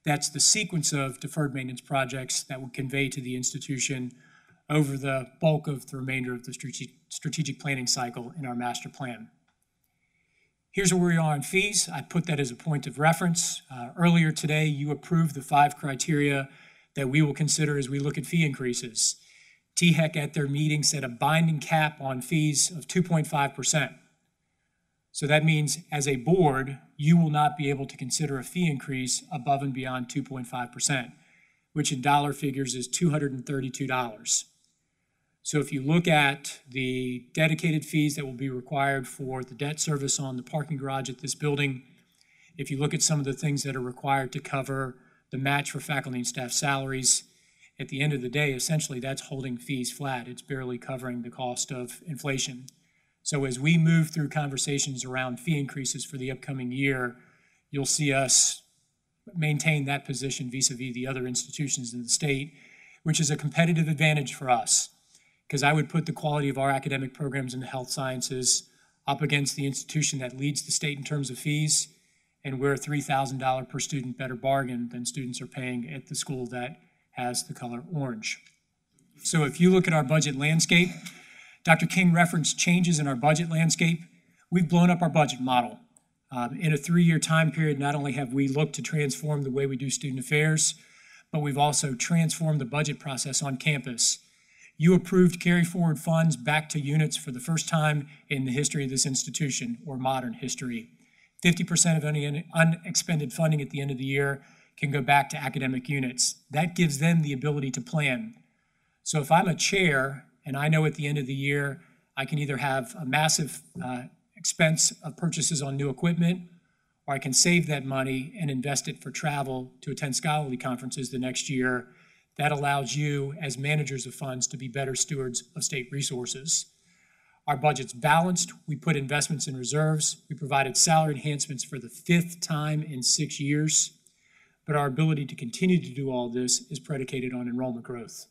that's the sequence of deferred maintenance projects that would convey to the institution over the bulk of the remainder of the strategic planning cycle in our master plan. Here's where we are on fees. I put that as a point of reference. Earlier today, you approved the 5 criteria that we will consider as we look at fee increases. THEC at their meeting set a binding cap on fees of 2.5%. So that means as a board, you will not be able to consider a fee increase above and beyond 2.5%, which in dollar figures is $232. So if you look at the dedicated fees that will be required for the debt service on the parking garage at this building, if you look at some of the things that are required to cover the match for faculty and staff salaries, at the end of the day, essentially that's holding fees flat. It's barely covering the cost of inflation. So as we move through conversations around fee increases for the upcoming year, you'll see us maintain that position vis-a-vis the other institutions in the state, which is a competitive advantage for us, because I would put the quality of our academic programs in the health sciences up against the institution that leads the state in terms of fees, and we're a $3,000 per student better bargain than students are paying at the school that has the color orange. So if you look at our budget landscape, Dr. King referenced changes in our budget landscape. We've blown up our budget model. In a 3-year time period, not only have we looked to transform the way we do student affairs, but we've also transformed the budget process on campus. You approved carry forward funds back to units for the first time in the history of this institution, or modern history. 50% of any unexpended funding at the end of the year can go back to academic units. That gives them the ability to plan. So if I'm a chair and I know at the end of the year I can either have a massive expense of purchases on new equipment, or I can save that money and invest it for travel to attend scholarly conferences the next year, that allows you as managers of funds to be better stewards of state resources. Our budget's balanced. We put investments in reserves. We provided salary enhancements for the 5th time in 6 years. But our ability to continue to do all this is predicated on enrollment growth.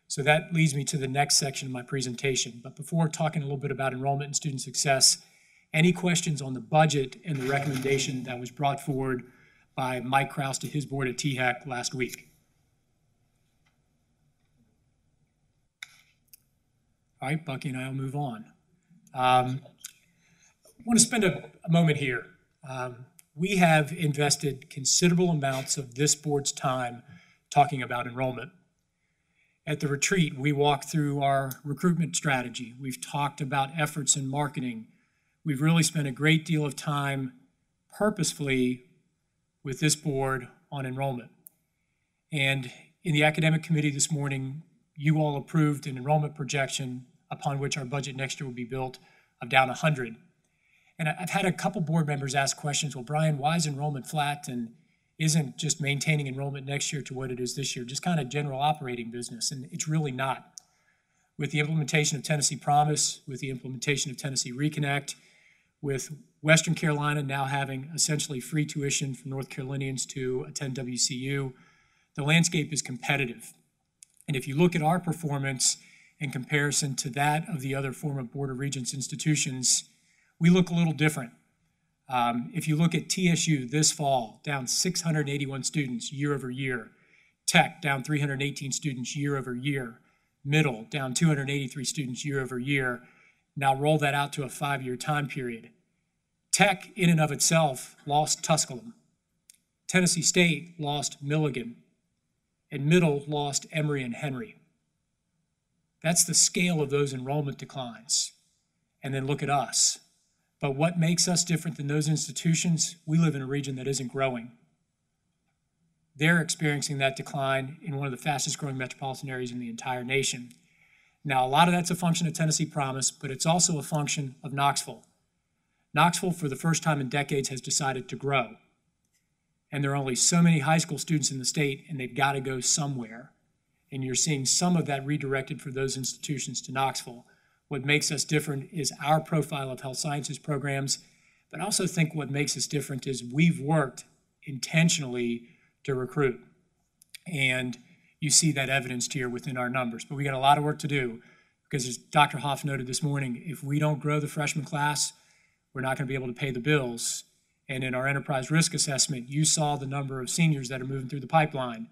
So that leads me to the next section of my presentation. But before talking a little bit about enrollment and student success, any questions on the budget and the recommendation that was brought forward by Mike Krause to his board at THEC last week? All right, Bucky and I will move on. I want to spend a moment here. We have invested considerable amounts of this board's time talking about enrollment. At the retreat, we walked through our recruitment strategy. We've talked about efforts in marketing. We've really spent a great deal of time purposefully with this board on enrollment. And in the academic committee this morning, you all approved an enrollment projection upon which our budget next year will be built of down 100. And I've had a couple board members ask questions, well, Brian, why is enrollment flat, and isn't just maintaining enrollment next year to what it is this year just kind of general operating business? And it's really not. With the implementation of Tennessee Promise, with the implementation of Tennessee Reconnect, with Western Carolina now having essentially free tuition for North Carolinians to attend WCU, the landscape is competitive. And if you look at our performance in comparison to that of the other former Board of Regents institutions, we look a little different. If you look at TSU this fall, down 681 students year over year. Tech, down 318 students year over year. Middle, down 283 students year over year. Now roll that out to a 5-year time period. Tech, in and of itself, lost Tusculum. Tennessee State lost Milligan. And Middle lost Emory and Henry. That's the scale of those enrollment declines. And then look at us. But what makes us different than those institutions? We live in a region that isn't growing. They're experiencing that decline in one of the fastest growing metropolitan areas in the entire nation. Now, a lot of that's a function of Tennessee Promise, but it's also a function of Knoxville. Knoxville, for the first time in decades, has decided to grow. And there are only so many high school students in the state, and they've got to go somewhere. And you're seeing some of that redirected for those institutions to Knoxville. What makes us different is our profile of health sciences programs, but I also think what makes us different is we've worked intentionally to recruit. And you see that evidenced here within our numbers. But we got a lot of work to do because, as Dr. Hoff noted this morning, if we don't grow the freshman class, we're not going to be able to pay the bills. And in our enterprise risk assessment, you saw the number of seniors that are moving through the pipeline.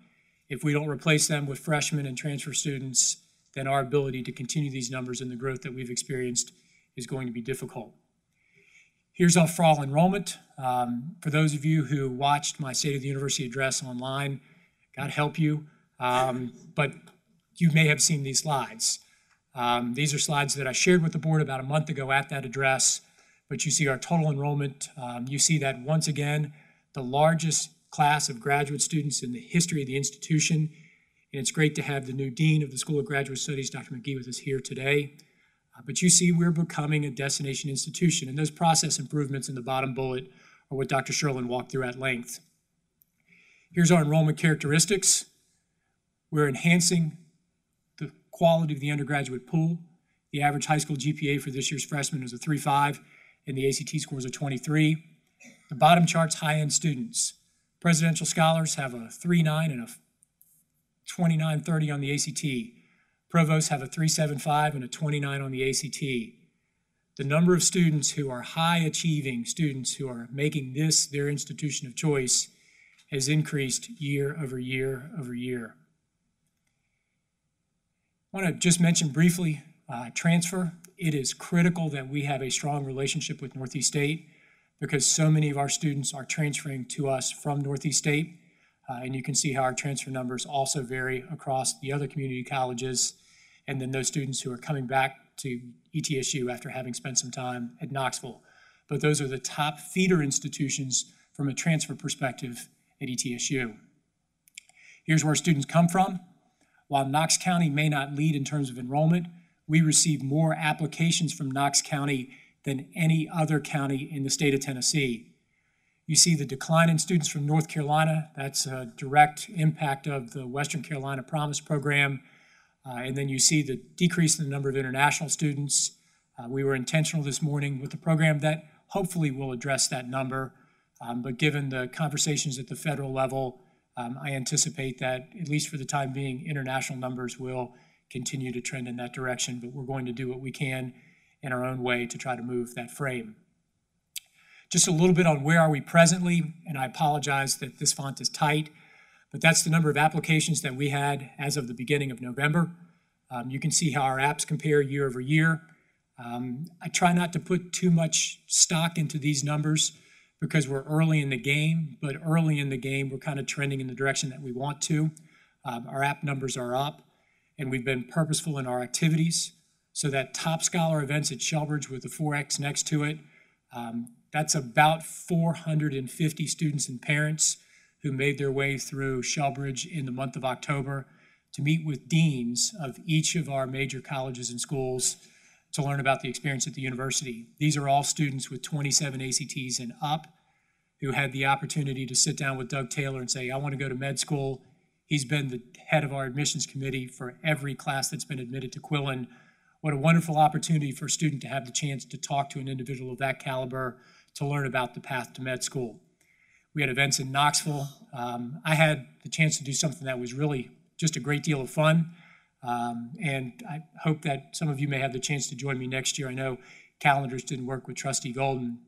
If we don't replace them with freshmen and transfer students, then our ability to continue these numbers and the growth that we've experienced is going to be difficult. Here's our fall enrollment. For those of you who watched my State of the University address online, God help you, but you may have seen these slides. These are slides that I shared with the board about a month ago at that address, but you see our total enrollment. You see that once again, the largest class of graduate students in the history of the institution. And it's great to have the new dean of the School of Graduate Studies, Dr. McGee, with us here today. But you see we're becoming a destination institution, and those process improvements in the bottom bullet are what Dr. Sherlin walked through at length. Here's our enrollment characteristics. We're enhancing the quality of the undergraduate pool. The average high school GPA for this year's freshman is a 3.5, and the ACT score is a 23. The bottom chart's high-end students. Presidential scholars have a 3.9 and a 29.30 on the ACT. Provosts have a 3.75 and a 29 on the ACT. The number of students who are high-achieving students who are making this their institution of choice has increased year over year over year. I want to just mention briefly transfer. It is critical that we have a strong relationship with Northeast State because so many of our students are transferring to us from Northeast State. And you can see how our transfer numbers also vary across the other community colleges. and then those students who are coming back to ETSU after having spent some time at Knoxville. But those are the top feeder institutions from a transfer perspective at ETSU. Here's where students come from. While Knox County may not lead in terms of enrollment, we receive more applications from Knox County than any other county in the state of Tennessee. You see the decline in students from North Carolina. That's a direct impact of the Western Carolina Promise Program. And then you see the decrease in the number of international students. We were intentional this morning with the program that hopefully will address that number. But given the conversations at the federal level, I anticipate that, at least for the time being, international numbers will continue to trend in that direction, but we're going to do what we can in our own way to try to move that frame. Just a little bit on where are we presently, and I apologize that this font is tight, but that's the number of applications that we had as of the beginning of November. You can see how our apps compare year over year. I try not to put too much stock into these numbers because we're early in the game, but early in the game, we're kind of trending in the direction that we want to. Our app numbers are up, and we've been purposeful in our activities. So that top scholar events at Shelbridge with the 4X next to it, that's about 450 students and parents who made their way through Shelbridge in the month of October to meet with deans of each of our major colleges and schools to learn about the experience at the university. These are all students with 27 ACTs and up who had the opportunity to sit down with Doug Taylor and say, I want to go to med school. He's been the head of our admissions committee for every class that's been admitted to Quillen. What a wonderful opportunity for a student to have the chance to talk to an individual of that caliber to learn about the path to med school. We had events in Knoxville. I had the chance to do something that was really just a great deal of fun. And I hope that some of you may have the chance to join me next year. I know calendars didn't work with Trustee Golden,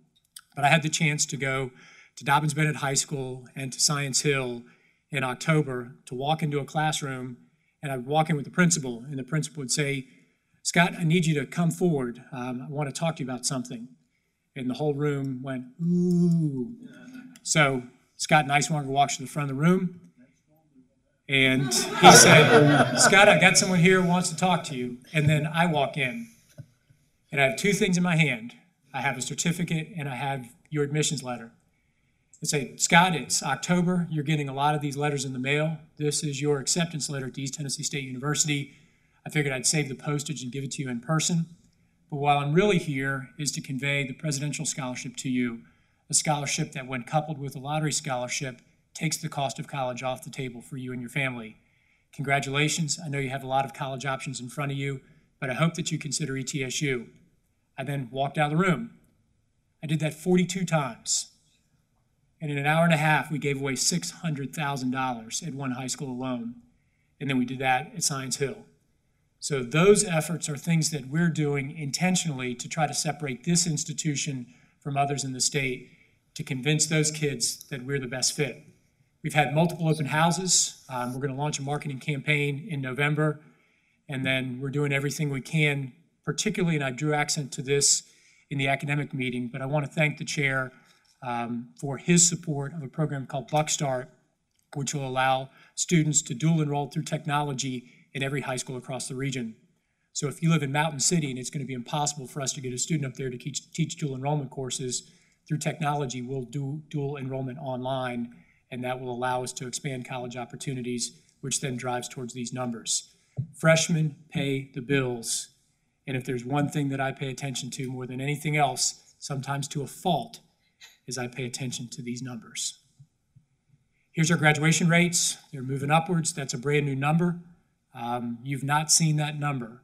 but I had the chance to go to Dobbins-Bennett High School and to Science Hill in October to walk into a classroom, and I would walk in with the principal, and the principal would say, Scott, I need you to come forward. I want to talk to you about something. And the whole room went, ooh. So Scott Nicewanger walks to the front of the room, and he said, Scott, I got someone here who wants to talk to you. And then I walk in, and I have two things in my hand. I have a certificate, and I have your admissions letter. I say, Scott, it's October. You're getting a lot of these letters in the mail. This is your acceptance letter to East Tennessee State University. I figured I'd save the postage and give it to you in person. But while I'm really here is to convey the presidential scholarship to you, a scholarship that, when coupled with a lottery scholarship, takes the cost of college off the table for you and your family. Congratulations. I know you have a lot of college options in front of you, but I hope that you consider ETSU. I then walked out of the room. I did that 42 times. And in an hour and a half, we gave away $600,000 at one high school alone. And then we did that at Science Hill. So those efforts are things that we're doing intentionally to try to separate this institution from others in the state to convince those kids that we're the best fit. We've had multiple open houses. We're going to launch a marketing campaign in November. And then we're doing everything we can, particularly, and I drew accent to this in the academic meeting, but I want to thank the chair for his support of a program called Buckstart, which will allow students to dual enroll through technology in every high school across the region. So if you live in Mountain City and it's going to be impossible for us to get a student up there to teach dual enrollment courses, through technology, we'll do dual enrollment online, and that will allow us to expand college opportunities, which then drives towards these numbers. Freshmen pay the bills, and if there's one thing that I pay attention to more than anything else, sometimes to a fault, is I pay attention to these numbers. Here's our graduation rates. They're moving upwards. That's a brand new number. You've not seen that number.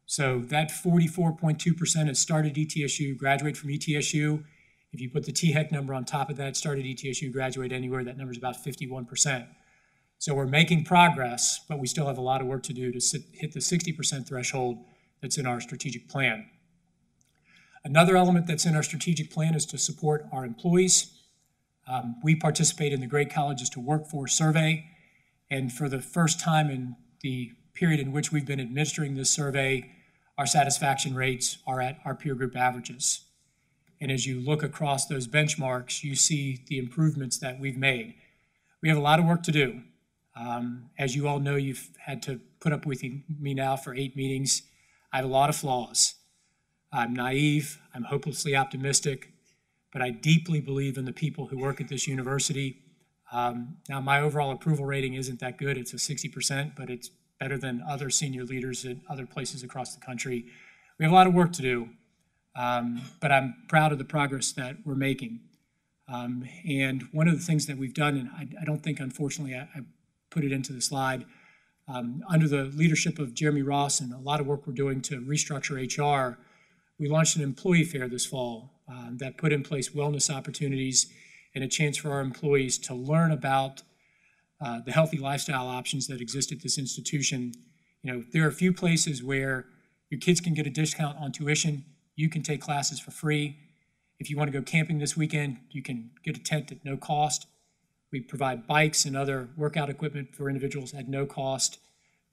So that 44.2% has started ETSU, graduate from ETSU. If you put the THEC number on top of that, started ETSU, graduate anywhere, that number is about 51%. So we're making progress, but we still have a lot of work to do to hit the 60% threshold that's in our strategic plan. Another element that's in our strategic plan is to support our employees. We participate in the Great Colleges to Workforce Survey, and for the first time in the period in which we've been administering this survey, our satisfaction rates are at our peer group averages. And as you look across those benchmarks, you see the improvements that we've made. We have a lot of work to do. As you all know, you've had to put up with me now for 8 meetings. I have a lot of flaws. I'm naive, I'm hopelessly optimistic, but I deeply believe in the people who work at this university. Now, my overall approval rating isn't that good. It's a 60%, but it's better than other senior leaders at other places across the country. We have a lot of work to do, but I'm proud of the progress that we're making. And one of the things that we've done, and I don't think, unfortunately, I put it into the slide, under the leadership of Jeremy Ross and a lot of work we're doing to restructure HR, we launched an employee fair this fall that put in place wellness opportunities and a chance for our employees to learn about the healthy lifestyle options that exist at this institution. You know, there are a few places where your kids can get a discount on tuition. You can take classes for free. If you want to go camping this weekend, you can get a tent at no cost. We provide bikes and other workout equipment for individuals at no cost.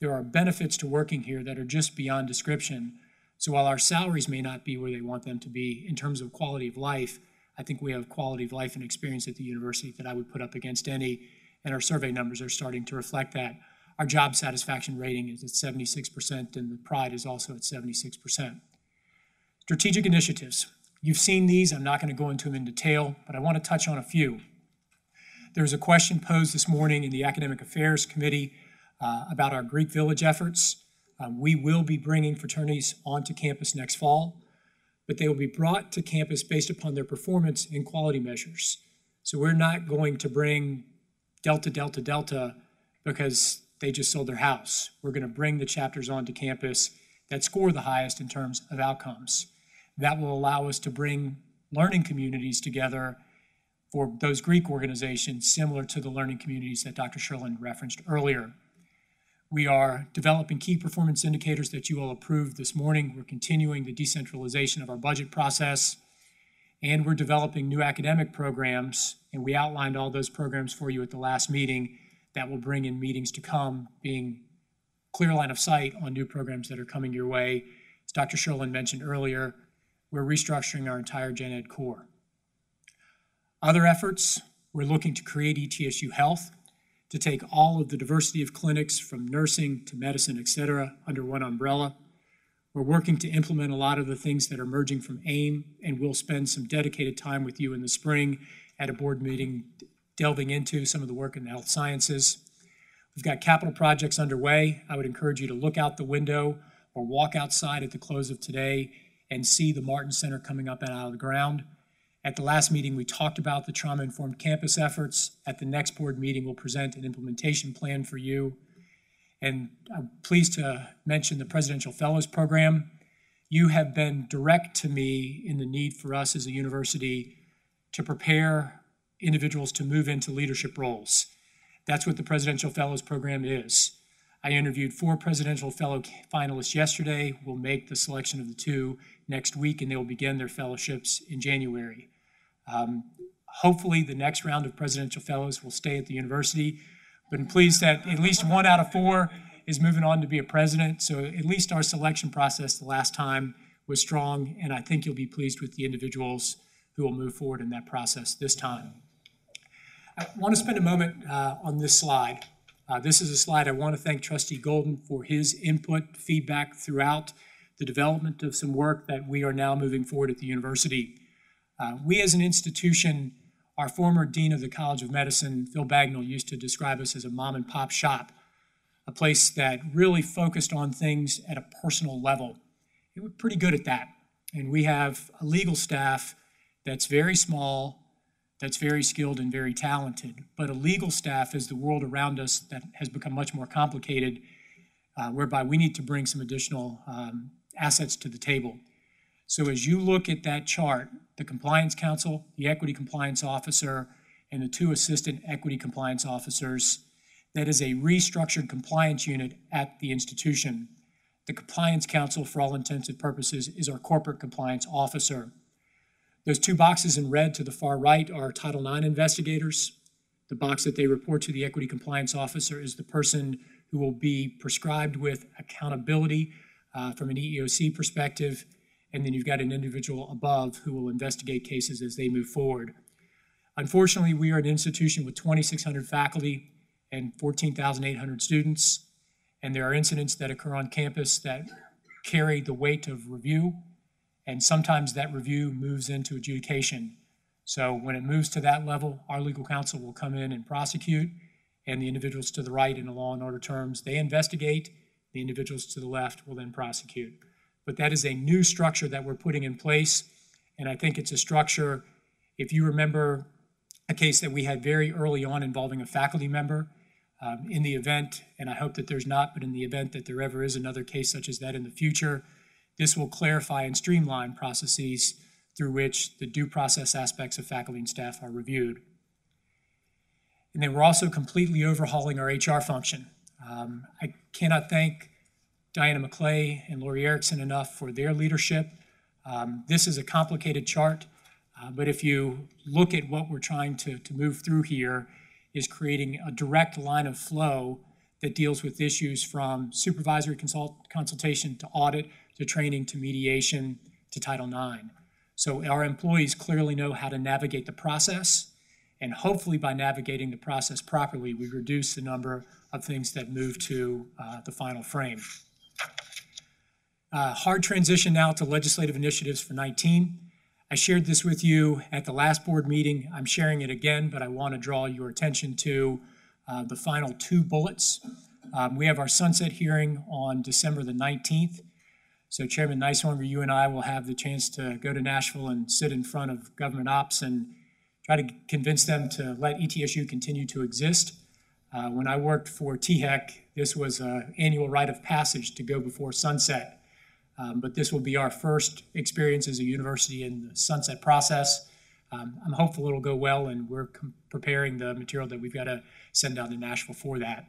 There are benefits to working here that are just beyond description. So while our salaries may not be where they want them to be in terms of quality of life, I think we have quality of life and experience at the university that I would put up against any, and our survey numbers are starting to reflect that. Our job satisfaction rating is at 76%, and the pride is also at 76%. Strategic initiatives. You've seen these. I'm not going to go into them in detail, but I want to touch on a few. There was a question posed this morning in the Academic Affairs Committee about our Greek Village efforts. We will be bringing fraternities onto campus next fall, but they will be brought to campus based upon their performance in quality measures. So we're not going to bring Delta, Delta, Delta because they just sold their house. We're going to bring the chapters onto campus that score the highest in terms of outcomes. That will allow us to bring learning communities together for those Greek organizations similar to the learning communities that Dr. Sherlin referenced earlier. We are developing key performance indicators that you all approved this morning. We're continuing the decentralization of our budget process, and we're developing new academic programs, and we outlined all those programs for you at the last meeting that will bring in meetings to come, being clear line of sight on new programs that are coming your way. As Dr. Sherlin mentioned earlier, we're restructuring our entire Gen Ed core. Other efforts, we're looking to create ETSU Health, to take all of the diversity of clinics from nursing to medicine, et cetera, under one umbrella. We're working to implement a lot of the things that are emerging from AIM, and we'll spend some dedicated time with you in the spring at a board meeting delving into some of the work in the health sciences. We've got capital projects underway. I would encourage you to look out the window or walk outside at the close of today and see the Martin Center coming up and out of the ground. At the last meeting, we talked about the trauma-informed campus efforts. At the next board meeting, we'll present an implementation plan for you. And I'm pleased to mention the Presidential Fellows Program. You have been direct to me in the need for us as a university to prepare individuals to move into leadership roles. That's what the Presidential Fellows Program is. I interviewed 4 Presidential Fellow finalists yesterday. We'll make the selection of the 2 next week, and they will begin their fellowships in January. Hopefully, the next round of Presidential Fellows will stay at the university, but I'm pleased that at least 1 out of 4 is moving on to be a president. So at least our selection process the last time was strong, and I think you'll be pleased with the individuals who will move forward in that process this time. I want to spend a moment on this slide. This is a slide I want to thank Trustee Golden for his input, feedback throughout the development of some work that we are now moving forward at the university. We as an institution, our former Dean of the College of Medicine, Phil Bagnall, used to describe us as a mom and pop shop, a place that really focused on things at a personal level. And we're pretty good at that. And we have a legal staff that's very small, that's very skilled and very talented, but a legal staff is the world around us that has become much more complicated, whereby we need to bring some additional assets to the table. So as you look at that chart, the Compliance Counsel, the Equity Compliance Officer, and the 2 Assistant Equity Compliance Officers, that is a restructured compliance unit at the institution. The Compliance Counsel, for all intents and purposes, is our Corporate Compliance Officer. Those 2 boxes in red to the far right are Title IX investigators. The box that they report to the Equity Compliance Officer is the person who will be prescribed with accountability from an EEOC perspective. And then you've got an individual above who will investigate cases as they move forward. Unfortunately, we are an institution with 2,600 faculty and 14,800 students. And there are incidents that occur on campus that carry the weight of review, and sometimes that review moves into adjudication. So when it moves to that level, our legal counsel will come in and prosecute, and the individuals to the right in the law and order terms, they investigate, the individuals to the left will then prosecute. But that is a new structure that we're putting in place, and I think it's a structure, if you remember a case that we had very early on involving a faculty member, in the event, and I hope that there's not, but in the event that there ever is another case such as that in the future, this will clarify and streamline processes through which the due process aspects of faculty and staff are reviewed. And then we're also completely overhauling our HR function. I cannot thank Diana McClay and Lori Erickson enough for their leadership. This is a complicated chart, but if you look at what we're trying to move through here, is creating a direct line of flow that deals with issues from supervisory consultation to audit to training to mediation to Title IX. So our employees clearly know how to navigate the process, and hopefully by navigating the process properly, we reduce the number of things that move to the final frame. Hard transition now to legislative initiatives for 19. I shared this with you at the last board meeting. I'm sharing it again, but I want to draw your attention to the final 2 bullets. We have our sunset hearing on December the 19th. So Chairman Nicehonger, you and I will have the chance to go to Nashville and sit in front of government ops and try to convince them to let ETSU continue to exist. When I worked for THEC, this was an annual rite of passage to go before sunset. But this will be our first experience as a university in the sunset process. I'm hopeful it'll go well, and we're preparing the material that we've got to send down to Nashville for that.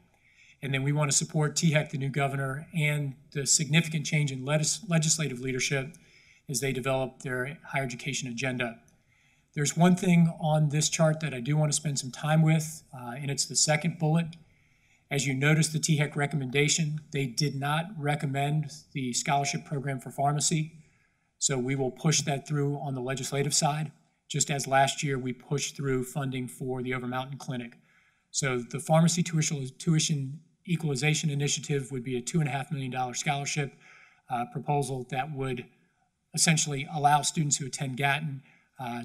And then we want to support THEC, the new governor, and the significant change in legislative leadership as they develop their higher education agenda. There's one thing on this chart that I do want to spend some time with, and it's the second bullet. As you notice the THEC recommendation, they did not recommend the scholarship program for pharmacy. So we will push that through on the legislative side, just as last year we pushed through funding for the Overmountain Clinic. So the pharmacy tuition equalization initiative would be a $2.5 million scholarship proposal that would essentially allow students who attend Gatton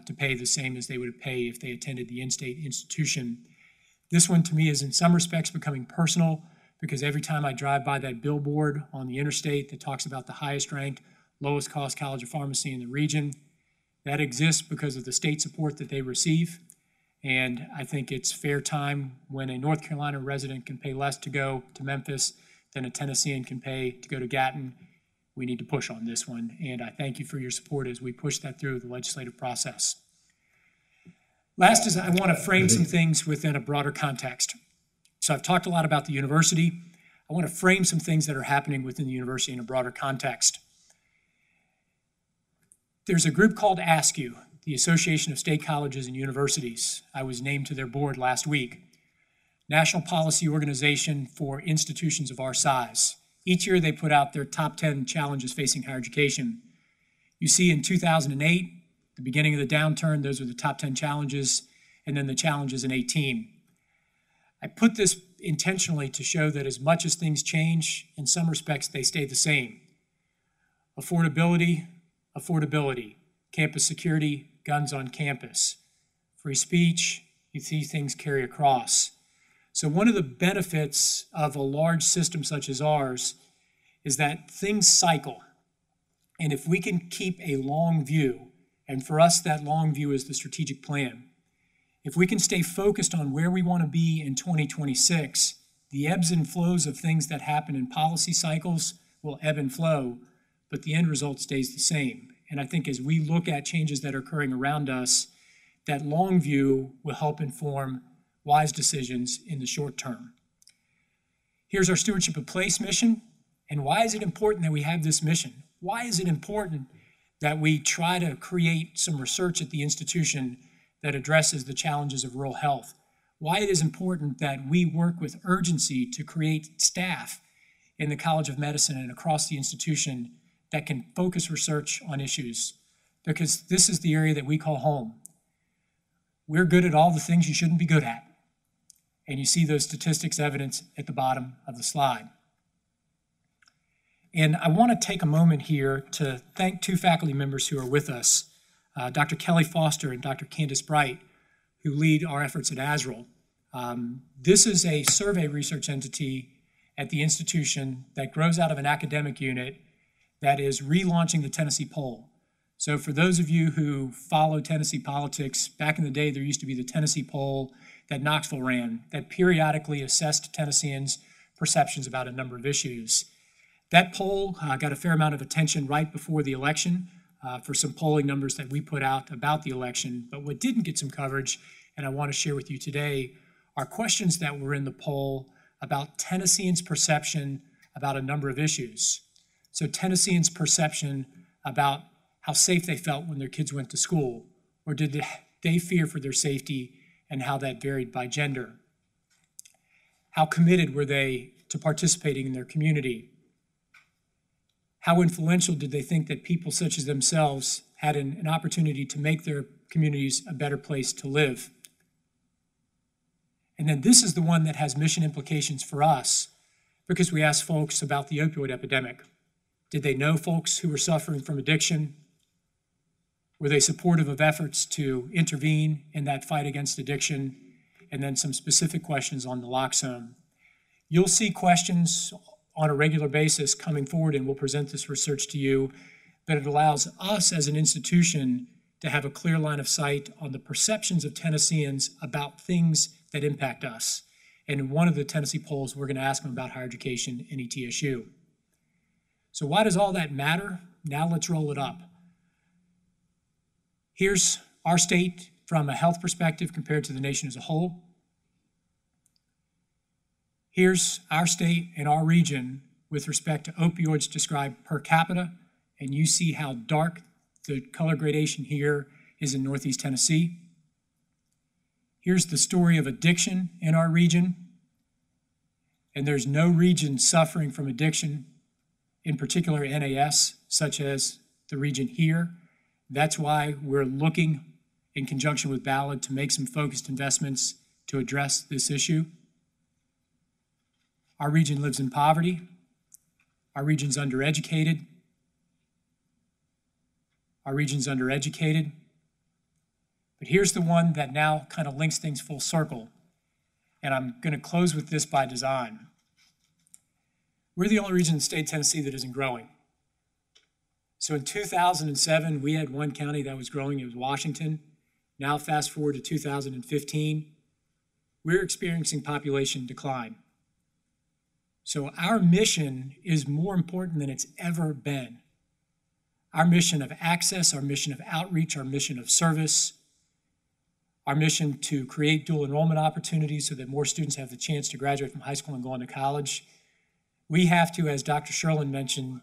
to pay the same as they would pay if they attended the in-state institution. This one to me is in some respects becoming personal, because every time I drive by that billboard on the interstate that talks about the highest ranked, lowest cost college of pharmacy in the region, that exists because of the state support that they receive. And I think it's fair time when a North Carolina resident can pay less to go to Memphis than a Tennessean can pay to go to Gatton. We need to push on this one. And I thank you for your support as we push that through the legislative process. Last is I want to frame some things within a broader context. So I've talked a lot about the university. I want to frame some things that are happening within the university in a broader context. There's a group called ASCU, the Association of State Colleges and Universities. I was named to their board last week. National policy organization for institutions of our size. Each year they put out their top 10 challenges facing higher education. You see in 2008, the beginning of the downturn, those were the top 10 challenges, and then the challenges in 18. I put this intentionally to show that as much as things change, in some respects they stay the same. Affordability, affordability. Campus security, guns on campus. Free speech, you see things carry across. So one of the benefits of a large system such as ours is that things cycle. And if we can keep a long view, and for us, that long view is the strategic plan. If we can stay focused on where we want to be in 2026, the ebbs and flows of things that happen in policy cycles will ebb and flow, but the end result stays the same. And I think as we look at changes that are occurring around us, that long view will help inform wise decisions in the short term. Here's our Stewardship of Place mission. And why is it important that we have this mission? Why is it important that we try to create some research at the institution that addresses the challenges of rural health? Why it is important that we work with urgency to create staff in the College of Medicine and across the institution that can focus research on issues, because this is the area that we call home. We're good at all the things you shouldn't be good at. And you see those statistics evidence at the bottom of the slide. And I want to take a moment here to thank two faculty members who are with us, Dr. Kelly Foster and Dr. Candace Bright, who lead our efforts at ASREL. This is a survey research entity at the institution that grows out of an academic unit that is relaunching the Tennessee poll. So for those of you who follow Tennessee politics, back in the day there used to be the Tennessee poll that Knoxville ran that periodically assessed Tennesseans' perceptions about a number of issues. That poll got a fair amount of attention right before the election for some polling numbers that we put out about the election. But what didn't get some coverage, and I want to share with you today, are questions that were in the poll about Tennesseans' perception about a number of issues. So Tennesseans' perception about how safe they felt when their kids went to school, or did they fear for their safety, and how that varied by gender. How committed were they to participating in their community? How influential did they think that people such as themselves had an opportunity to make their communities a better place to live? And then this is the one that has mission implications for us, because we asked folks about the opioid epidemic. Did they know folks who were suffering from addiction? Were they supportive of efforts to intervene in that fight against addiction? And then some specific questions on naloxone. You'll see questions on a regular basis coming forward, and we'll present this research to you, but it allows us as an institution to have a clear line of sight on the perceptions of Tennesseans about things that impact us. And in one of the Tennessee polls, we're going to ask them about higher education and ETSU. So why does all that matter? Now let's roll it up. Here's our state from a health perspective compared to the nation as a whole. Here's our state and our region with respect to opioids described per capita, and you see how dark the color gradation here is in Northeast Tennessee. Here's the story of addiction in our region, and there's no region suffering from addiction, in particular NAS, such as the region here. That's why we're looking in conjunction with Ballard to make some focused investments to address this issue. Our region lives in poverty. Our region's undereducated. Our region's undereducated. But here's the one that now kind of links things full circle. And I'm going to close with this by design. We're the only region in the state of Tennessee that isn't growing. So in 2007, we had one county that was growing, it was Washington. Now fast forward to 2015, we're experiencing population decline. So our mission is more important than it's ever been. Our mission of access, our mission of outreach, our mission of service, our mission to create dual enrollment opportunities so that more students have the chance to graduate from high school and go on to college. We have to, as Dr. Sherlin mentioned,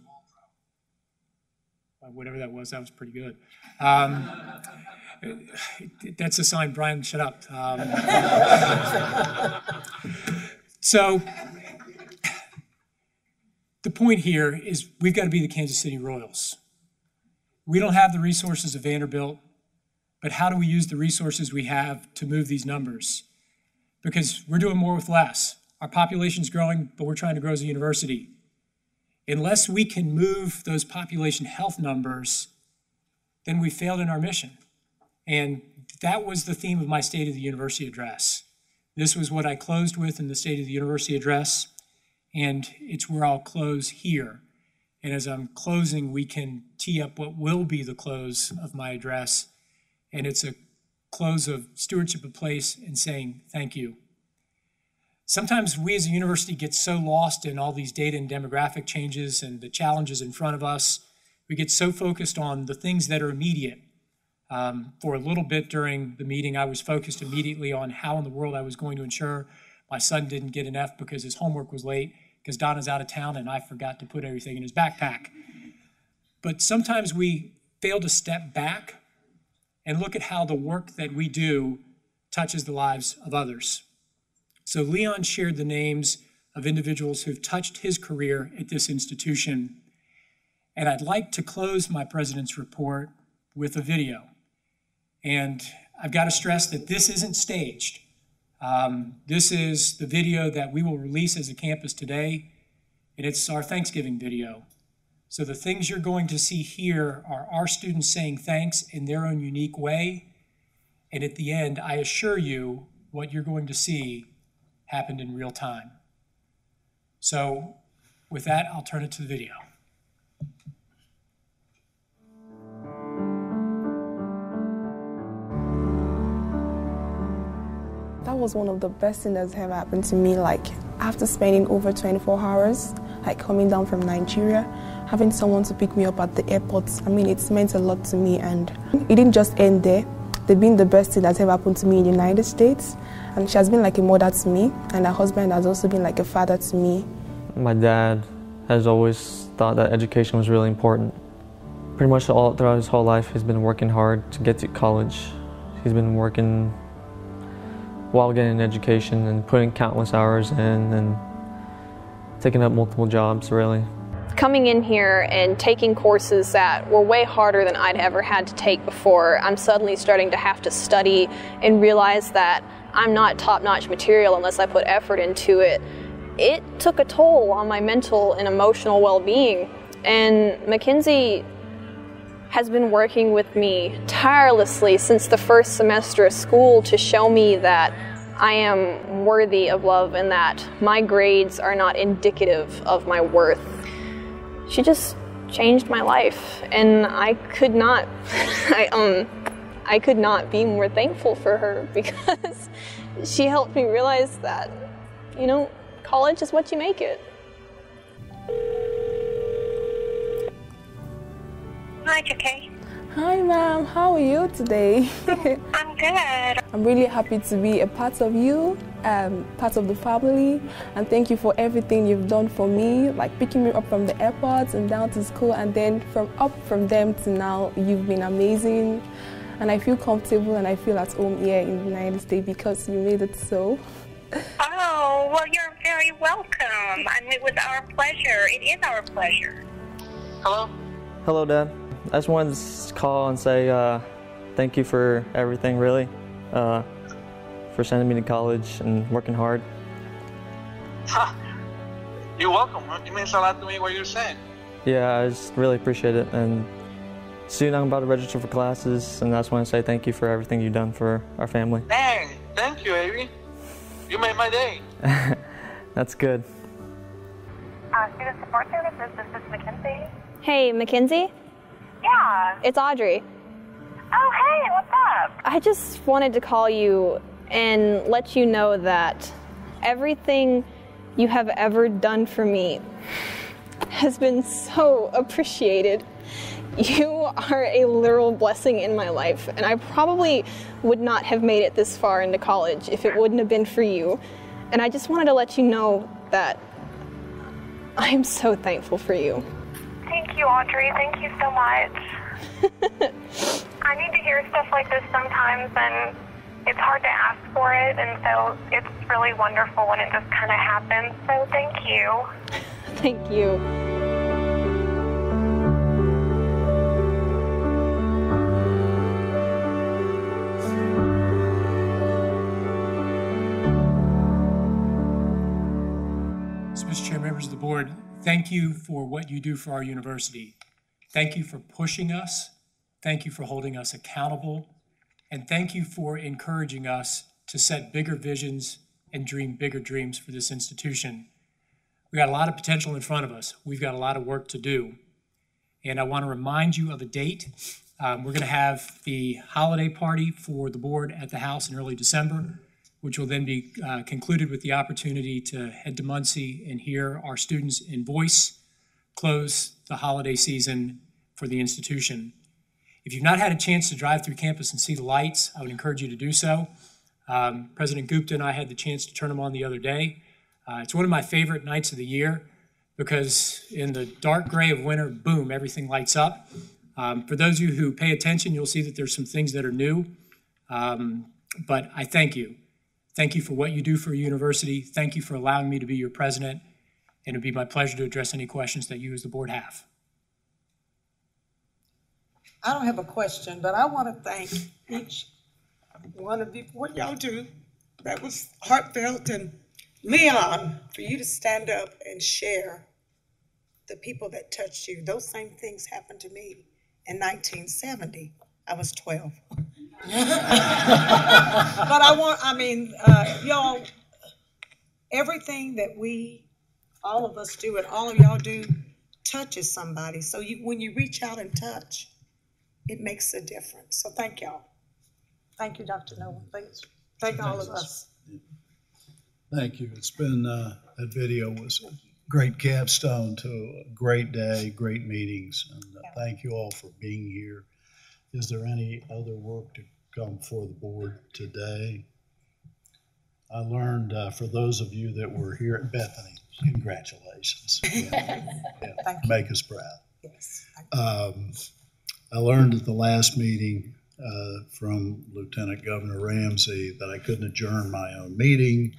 whatever that was pretty good. That's a sign, Brian, shut up. So the point here is we've got to be the Kansas City Royals. We don't have the resources of Vanderbilt, but how do we use the resources we have to move these numbers? Because we're doing more with less. Our population's growing, but we're trying to grow as a university. Unless we can move those population health numbers, then we failed in our mission. And that was the theme of my State of the University address. This was what I closed with in the State of the University address, and it's where I'll close here. And as I'm closing, we can tee up what will be the close of my address, and it's a close of stewardship of place and saying thank you. Sometimes we as a university get so lost in all these data and demographic changes and the challenges in front of us. We get so focused on the things that are immediate. For a little bit during the meeting, I was focused immediately on how in the world I was going to ensure my son didn't get an F because his homework was late, because Donna's out of town and I forgot to put everything in his backpack. But sometimes we fail to step back and look at how the work that we do touches the lives of others. So Leon shared the names of individuals who've touched his career at this institution. And I'd like to close my president's report with a video. And I've got to stress that this isn't staged. This is the video that we will release as a campus today, and it's our Thanksgiving video. So the things you're going to see here are our students saying thanks in their own unique way. And at the end, I assure you, what you're going to see happened in real time. So with that, I'll turn it to the video. That was one of the best things that's ever happened to me. Like, after spending over 24 hours, like coming down from Nigeria, having someone to pick me up at the airport, I mean, it's meant a lot to me. And it didn't just end there. They've been the best thing that's ever happened to me in the United States. And she has been like a mother to me, and her husband has also been like a father to me. My dad has always thought that education was really important. Pretty much all throughout his whole life, he's been working hard to get to college. He's been working while getting an education and putting countless hours in and taking up multiple jobs, really. Coming in here and taking courses that were way harder than I'd ever had to take before, I'm suddenly starting to have to study and realize that I'm not top-notch material unless I put effort into it. It took a toll on my mental and emotional well-being, and Mackenzie has been working with me tirelessly since the first semester of school to show me that I am worthy of love and that my grades are not indicative of my worth. She just changed my life, and I could not be more thankful for her because she helped me realize that, you know, college is what you make it. Hi, JK. Hi, ma'am. How are you today? I'm good. I'm really happy to be a part of you, part of the family, and thank you for everything you've done for me, like picking me up from the airport and down to school, and then from them to now. You've been amazing, and I feel comfortable and I feel at home here in the United States because you made it so. Oh, well, you're very welcome. I mean, it was our pleasure. It is our pleasure. Hello? Hello, Dad. I just wanted to call and say thank you for everything, really, for sending me to college and working hard. You're welcome. It means a lot to me what you're saying. Yeah, I just really appreciate it. And soon I'm about to register for classes, and I just want to say thank you for everything you've done for our family. Dang, thank you, Avery. You made my day. That's good. Student Support Services, this is Mackenzie. Hey, Mackenzie? Yeah. It's Audrey. Oh, hey, what's up? I just wanted to call you and let you know that everything you have ever done for me has been so appreciated. You are a literal blessing in my life, and I probably would not have made it this far into college if it wouldn't have been for you. And I just wanted to let you know that I am so thankful for you. Thank you, Audrey. Thank you so much. I need to hear stuff like this sometimes, and it's hard to ask for it, and so it's really wonderful when it just kind of happens. So thank you. Thank you. So, Mr. Chair, members of the board, thank you for what you do for our university. Thank you for pushing us. Thank you for holding us accountable. And thank you for encouraging us to set bigger visions and dream bigger dreams for this institution. We got a lot of potential in front of us. We've got a lot of work to do. And I want to remind you of a date. We're going to have the holiday party for the board at the House in early December, which will then be concluded with the opportunity to head to Muncie and hear our students in voice close the holiday season for the institution. If you've not had a chance to drive through campus and see the lights, I would encourage you to do so. President Gupta and I had the chance to turn them on the other day. It's one of my favorite nights of the year because in the dark gray of winter, boom, everything lights up. For those of you who pay attention, you'll see that there's some things that are new, but I thank you. Thank you for what you do for a university. Thank you for allowing me to be your president, and it'd be my pleasure to address any questions that you as the board have. I don't have a question, but I want to thank each one of you for what y'all do That was heartfelt. And Leon, for you to stand up and share the people that touched you, those same things happened to me in 1970. I was 12. But y'all, everything that all of us do and all of y'all do touches somebody. So when you reach out and touch, it makes a difference. So thank y'all. Thank you, Dr. Nolan. Thank all of us. Thank you. It's been, that video was a great capstone to a great day, great meetings. And thank you all for being here. Is there any other work to come before the board today? I learned, for those of you that were here at Bethany, congratulations. Make us proud. Yes. I learned at the last meeting from Lieutenant Governor Ramsey that I couldn't adjourn my own meeting.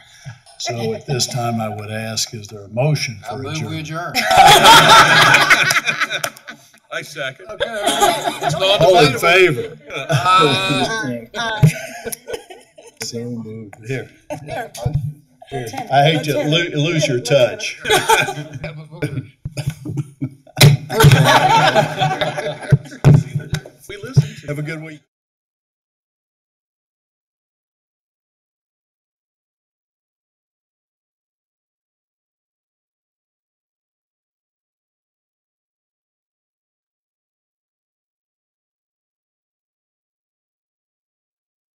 So at this time, I would ask, is there a motion for adjournment? I move we adjourn. I second. All in favor? So moved. Here. I hate to lose your touch. We listened to. Have a good week.